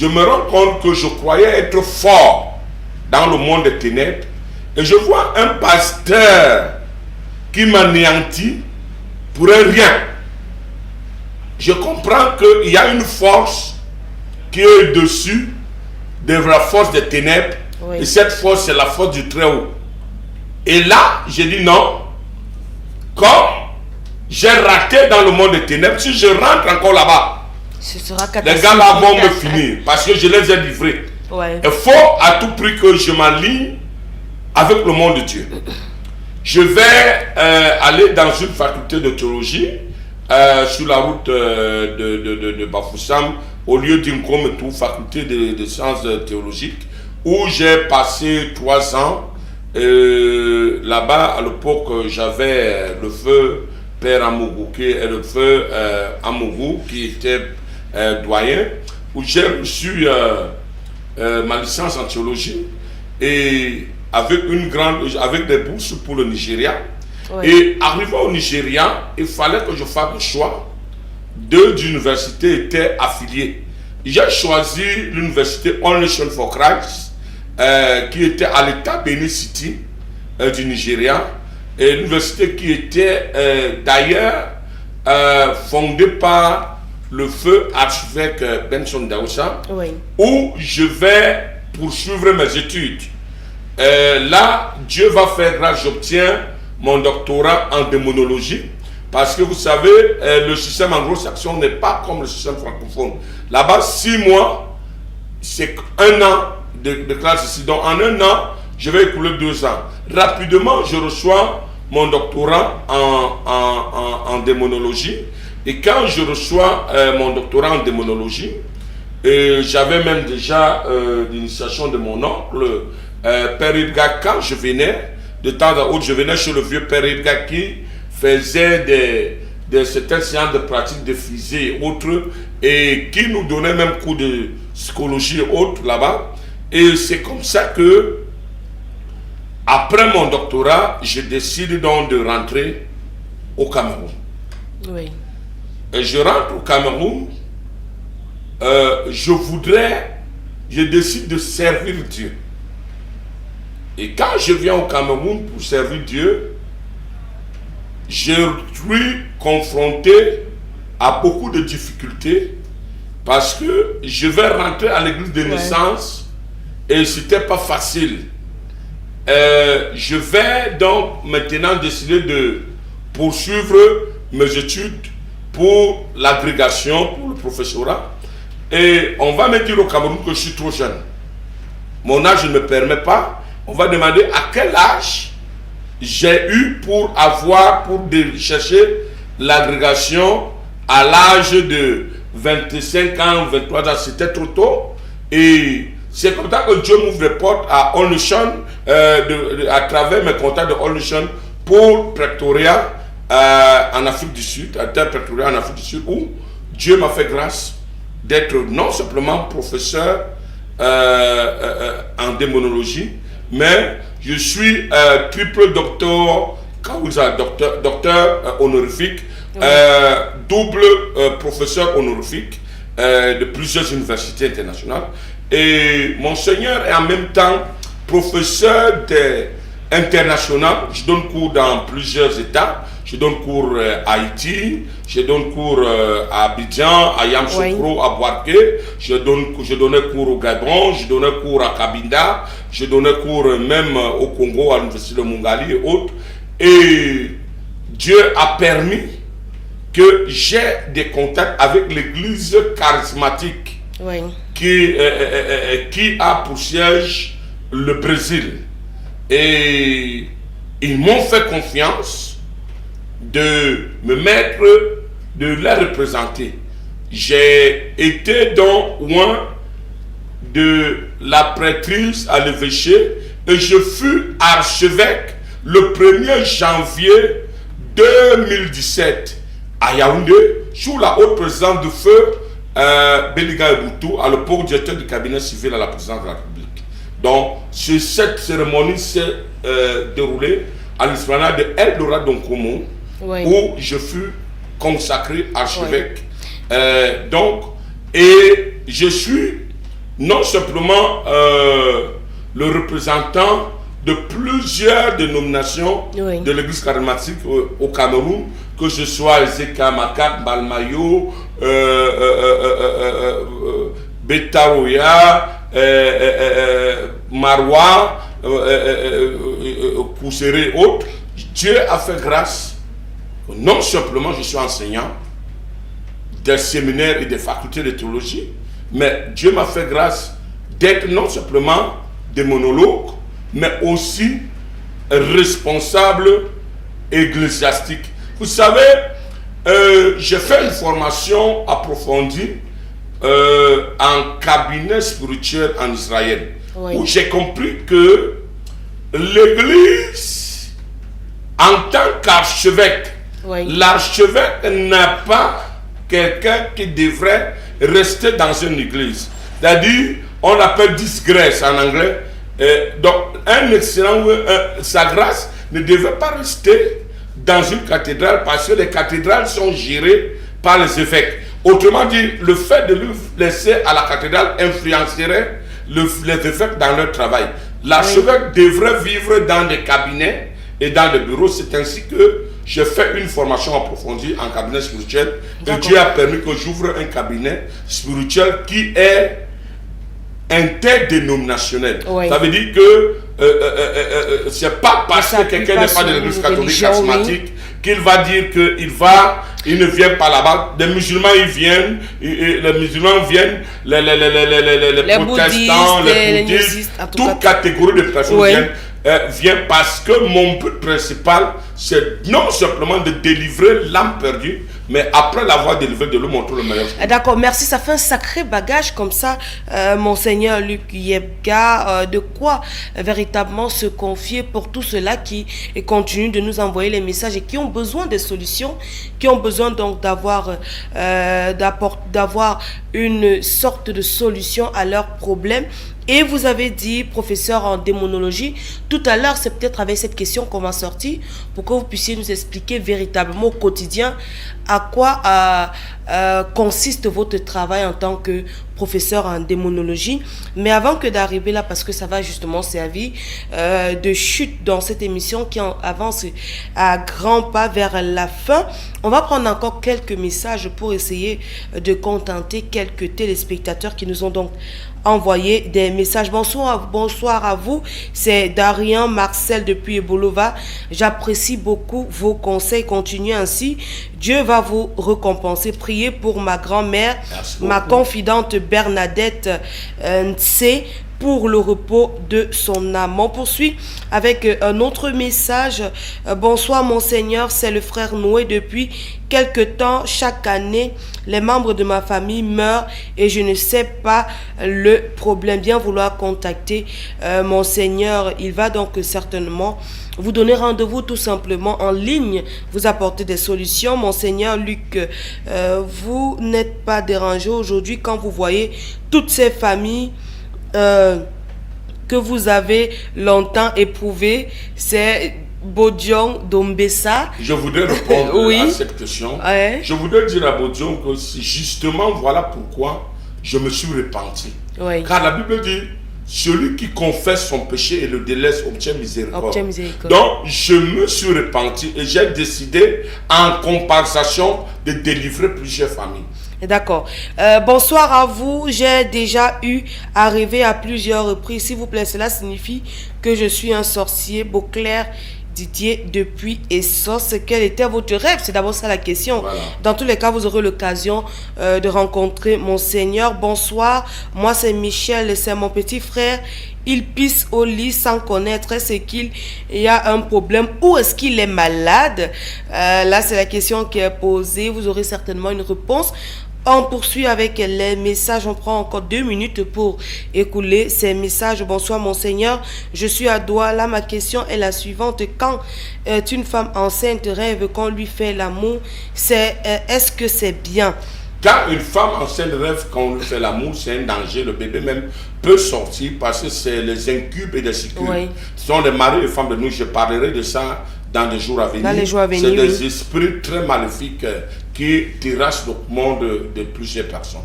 me rends compte que je croyais être fort dans le monde des ténèbres et je vois un pasteur qui m'anéantit pour un rien. Je comprends qu'il y a une force qui est au-dessus de la force des ténèbres. Oui. Et cette force, c'est la force du Très-Haut. Et là, j'ai dit non. Comme j'ai raté dans le monde des ténèbres, si je rentre encore là-bas, les gars là vont me finir parce que je les ai livrés. Ouais. Il faut à tout prix que je m'aligne avec le monde de Dieu. Je vais aller dans une faculté de théologie sur la route de Bafoussam, au lieu d'une faculté de sciences théologiques, où j'ai passé 3 ans. Là-bas, à l'époque, j'avais le feu Père Amougou, le feu Amougou, qui était doyen, où j'ai reçu ma licence en théologie et avec des bourses pour le Nigeria. Oui. Et arrivant au Nigeria, il fallait que je fasse le choix. 2 universités étaient affiliées. J'ai choisi l'université All Nation for Christ, qui était à l'état Benin City du Nigeria, et l'université qui était d'ailleurs fondée par le feu archevêque Benson Daoussa, oui. Où je vais poursuivre mes études. Là, Dieu va faire grâce, j'obtiens mon doctorat en démonologie, parce que vous savez, le système anglo-saxon n'est pas comme le système francophone. Là-bas, 6 mois, c'est 1 an de classe ici. Donc en 1 an, je vais écouler 2 ans. Rapidement, je reçois mon doctorat en démonologie. Et quand je reçois mon doctorat en démonologie, j'avais même déjà l'initiation de mon oncle, Père Edgar. Quand je venais, de temps à autre, je venais chez le vieux Père Edgar qui faisait certaines séances de pratique de physique et autres, et qui nous donnait même cours de psychologie et autres là-bas. Et c'est comme ça que, après mon doctorat, je décide donc de rentrer au Cameroun. Oui. Et je rentre au Cameroun, je décide de servir Dieu. Et quand je viens au Cameroun pour servir Dieu, je suis confronté à beaucoup de difficultés parce que je vais rentrer à l'église de naissance et c'était pas facile. Je vais donc maintenant décider de poursuivre mes études pour l'agrégation, pour le professorat. Et on va me dire au Cameroun que je suis trop jeune. Mon âge ne me permet pas. On va demander à quel âge j'ai eu pour chercher l'agrégation à l'âge de 25 ans, 23 ans. C'était trop tôt. Et c'est comme ça que Dieu m'ouvre les portes à All Nation, à travers mes contacts de All Nation pour Pretoria en Afrique du Sud, à Pretoria en Afrique du Sud, où Dieu m'a fait grâce d'être non simplement professeur en démonologie, mais je suis triple docteur, docteur honorifique, double professeur honorifique de plusieurs universités internationales. Et mon Seigneur est en même temps professeur international. Je donne cours dans plusieurs États. Je donne cours à Haïti, je donne cours à Abidjan, à Yamoussoukro, à Boaké, je donnais cours au Gabon, je donnais cours à Cabinda, je donnais cours même au Congo, à l'université de Mungali et autres. Et Dieu a permis que j'ai des contacts avec l'église charismatique qui a pour siège le Brésil. Et ils m'ont fait confiance de me mettre, de les représenter. J'ai été donc loin de la prêtrise à l'évêché et je fus archevêque le 1er janvier 2017 à Yaoundé, sous la haute présidence de feu Béliga Eboutou, à l'époque directeur du cabinet civil à la présidence de la République. Donc, cette cérémonie s'est déroulée à l'esplanade de Eldorado Nkomo, où je fus consacré archevêque. Et je suis non simplement le représentant de plusieurs dénominations de l'église charismatique au Cameroun, que ce soit Zeka Makak, Balmayo, Betaoya, Marwa, Pousséré et autres. Dieu a fait grâce. Non simplement je suis enseignant des séminaires et des facultés de théologie, mais Dieu m'a fait grâce d'être non simplement démonologue, mais aussi responsable ecclésiastique. Vous savez, j'ai fait une formation approfondie en cabinet spirituel en Israël, où j'ai compris que l'Église, en tant qu'archevêque, l'archevêque n'a pas quelqu'un qui devrait rester dans une église. C'est-à-dire, on l'appelle disgrace en anglais. Donc, un excellent, sa grâce ne devait pas rester dans une cathédrale parce que les cathédrales sont gérées par les évêques. Autrement dit, le fait de lui laisser à la cathédrale influencerait les évêques dans leur travail. L'archevêque devrait vivre dans des cabinets et dans des bureaux. C'est ainsi que j'ai fait une formation approfondie en cabinet spirituel. Et Dieu a permis que j'ouvre un cabinet spirituel qui est interdénominationnel. Ça veut dire que c'est pas parce que quelqu'un n'est pas de l'église catholique charismatique qu'il va dire qu'il ne vient pas là-bas. Les musulmans, ils viennent, les musulmans viennent, les protestants, les bouddhistes, toute catégorie de personnes viennent parce que mon but principal, c'est non simplement de délivrer l'âme perdue, mais après l'avoir délivré, de lui montrer le meilleur. D'accord, merci. Ça fait un sacré bagage comme ça, Monseigneur Luc Yebga. De quoi véritablement se confier pour tous ceux-là qui continuent de nous envoyer les messages et qui ont besoin de solutions, qui ont besoin donc d'avoir une sorte de solution à leurs problèmes. Et vous avez dit, professeur en démonologie, tout à l'heure, c'est peut-être avec cette question qu'on va sortir pour que vous puissiez nous expliquer véritablement au quotidien à quoi consiste votre travail en tant que professeur en démonologie. Mais avant que d'arriver là, parce que ça va justement servir de chute dans cette émission qui avance à grands pas vers la fin, on va prendre encore quelques messages pour essayer de contenter quelques téléspectateurs qui nous ont donc envoyé des messages. Bonsoir à vous, c'est Darien Marcel depuis Ebolova. J'apprécie beaucoup vos conseils, continuez ainsi, Dieu va vous récompenser. Priez pour ma grand-mère, ma confidente Bernadette Ntsé, pour le repos de son âme. On poursuit avec un autre message. Bonsoir Monseigneur, c'est le frère Noé. Depuis quelque temps, chaque année, les membres de ma famille meurent et je ne sais pas le problème. Bien vouloir contacter Monseigneur. Il va donc certainement vous donner rendez-vous tout simplement en ligne, vous apporter des solutions. Monseigneur Luc, vous n'êtes pas dérangé aujourd'hui quand vous voyez toutes ces familles que vous avez longtemps éprouvé, c'est Bodion Dombessa. Je voudrais répondre à cette question. Je voudrais dire à Bodion que justement voilà pourquoi je me suis repenti. Car la Bible dit, celui qui confesse son péché et le délaisse obtient miséricorde. Donc je me suis repenti et j'ai décidé en compensation de délivrer plusieurs familles. D'accord. Bonsoir à vous. J'ai déjà eu à rêver à plusieurs reprises. S'il vous plaît, cela signifie que je suis un sorcier. Beauclerc Didier depuis Essos. Quel était votre rêve? C'est d'abord ça la question. Dans tous les cas, vous aurez l'occasion de rencontrer Monseigneur. Bonsoir. Moi, c'est Michel. C'est mon petit frère. Il pisse au lit sans connaître. Est-ce qu'il y a un problème ou est-ce qu'il est malade? Là, c'est la question qui est posée. Vous aurez certainement une réponse On poursuit avec les messages. On prend encore 2 minutes pour écouler ces messages. Bonsoir, monseigneur. Je suis à Douala. Ma question est la suivante. Quand une femme enceinte rêve qu'on lui fait l'amour, est-ce que c'est bien? Quand une femme enceinte rêve qu'on lui fait l'amour, c'est un danger. Le bébé même peut sortir parce que c'est les incubes et les succubes. Oui. Ce sont les maris et femmes de nous. Je parlerai de ça dans les jours à venir. Dans les jours à venir, c'est des oui. esprits très maléfiques qui terrassent le monde de plusieurs personnes.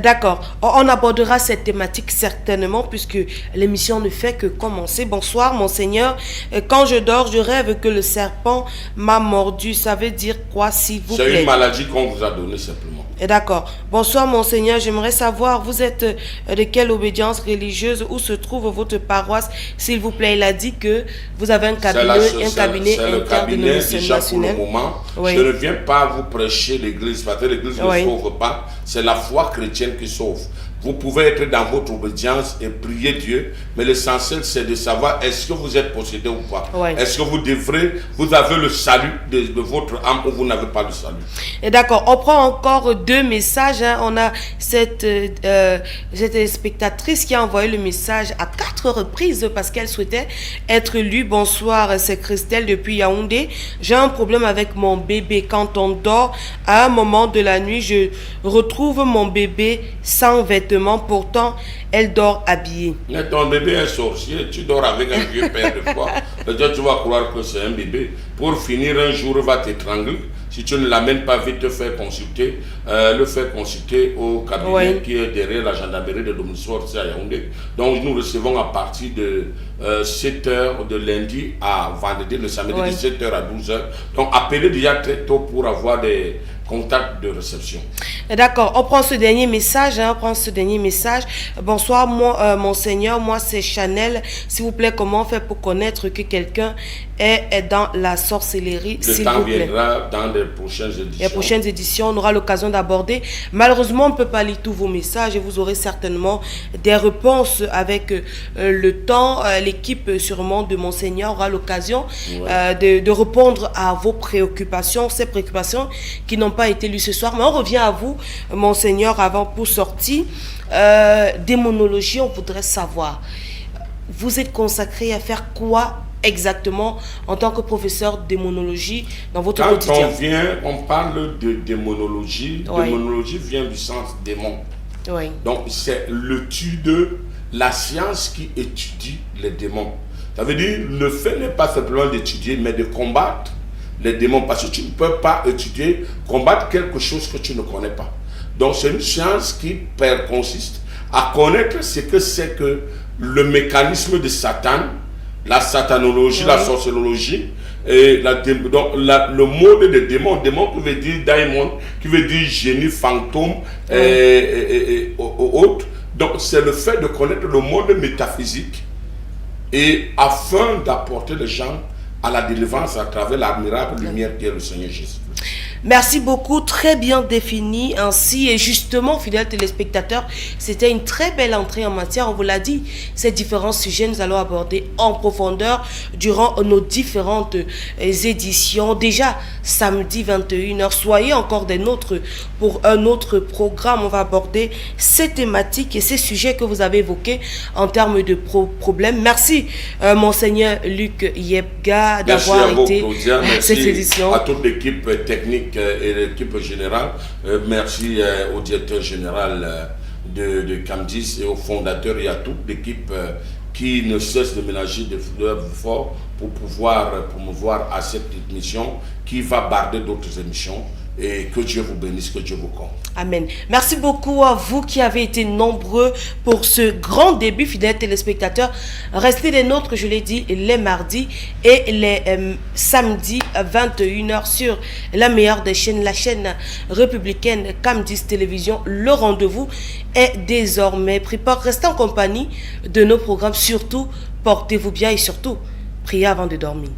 D'accord. On abordera cette thématique certainement puisque l'émission ne fait que commencer. Bonsoir, monseigneur. Quand je dors, je rêve que le serpent m'a mordu. Ça veut dire quoi, s'il vous plaît? C'est une maladie qu'on vous a donnée simplement. D'accord. Bonsoir, monseigneur. J'aimerais savoir, vous êtes de quelle obédience religieuse? Où se trouve votre paroisse, s'il vous plaît? Il a dit que vous avez un cabinet, c'est le cabinet déjà pour le moment. Oui. Je ne viens pas vous prêcher l'église, parce que l'église Oui. ne sauve pas. C'est la foi chrétienne qui sauve. Vous pouvez être dans votre obédience et prier Dieu, mais l'essentiel c'est de savoir est-ce que vous êtes possédé ou pas. Oui. Est-ce que vous avez le salut de votre âme ou vous n'avez pas le salut. Et d'accord, on prend encore 2 messages. Hein. On a cette spectatrice qui a envoyé le message à 4 reprises parce qu'elle souhaitait être lue. Bonsoir, c'est Christelle depuis Yaoundé. J'ai un problème avec mon bébé. Quand on dort, à un moment de la nuit, je retrouve mon bébé sans vêtements. Pourtant, elle dort habillée. Mais ton bébé est sorcier, tu dors avec un vieux père de foi. Peut-être tu vas croire que c'est un bébé. Pour finir, un jour, il va t'étrangler. Si tu ne l'amènes pas vite, le faire consulter au cabinet Oui. qui est derrière la gendarmerie de Dominicor, c'est à Yaoundé. Donc nous recevons à partir de 7h de lundi à vendredi, le samedi Oui. de 7h à 12h. Donc appelez déjà très tôt pour avoir des contacts de réception. D'accord, on prend ce dernier message. Bonsoir, monseigneur, moi c'est Chanel. S'il vous plaît, comment on fait pour connaître que quelqu'un est dans la sorcellerie, Le s'il temps vous plaît? viendra dans les prochaines éditions. Les prochaines éditions, on aura l'occasion d'aborder. Malheureusement, on ne peut pas lire tous vos messages et vous aurez certainement des réponses avec le temps. L'équipe sûrement de Monseigneur aura l'occasion de répondre à vos préoccupations, ces préoccupations qui n'ont pas été lues ce soir. Mais on revient à vous, Monseigneur, avant pour sortir. Démonologie, on voudrait savoir. Vous êtes consacré à faire quoi exactement en tant que professeur de démonologie dans votre quotidien? Quand on parle de démonologie, Oui. démonologie vient du sens démon. Oui. Donc c'est l'étude, la science qui étudie les démons. Ça veut dire, le fait n'est pas simplement d'étudier, mais de combattre les démons. Parce que tu ne peux pas étudier, combattre quelque chose que tu ne connais pas. Donc c'est une science qui consiste à connaître ce que c'est que le mécanisme de Satan, la satanologie, Oui. la sorcellerie, et le mot de démon qui veut dire daimon, qui veut dire génie, fantôme, et autres. Donc c'est le fait de connaître le monde métaphysique et afin d'apporter les gens à la délivrance à travers l'admirable lumière qui est le Seigneur Jésus. Merci beaucoup, très bien défini ainsi. Et justement, fidèles téléspectateurs, c'était une très belle entrée en matière. On vous l'a dit, ces différents sujets, nous allons aborder en profondeur durant nos différentes éditions. Déjà, samedi 21h, soyez encore des nôtres pour un autre programme. On va aborder ces thématiques et ces sujets que vous avez évoqués en termes de problèmes. Merci, Monseigneur Luc Yebga, d'avoir été à cette édition. À toute l'équipe technique et l'équipe générale. Merci au directeur général de CAMDIS et au fondateur et à toute l'équipe qui ne cesse de ménager leurs efforts pour pouvoir promouvoir à cette émission qui va barder d'autres émissions. Et que Dieu vous bénisse, que Dieu vous compte. Amen. Merci beaucoup à vous qui avez été nombreux pour ce grand début, fidèles téléspectateurs. Restez des nôtres, je l'ai dit, les mardis et les samedis à 21h sur la meilleure des chaînes, la chaîne républicaine CAMDIS Télévision. Le rendez-vous est désormais pris. Restez en compagnie de nos programmes. Surtout, portez-vous bien et surtout, priez avant de dormir.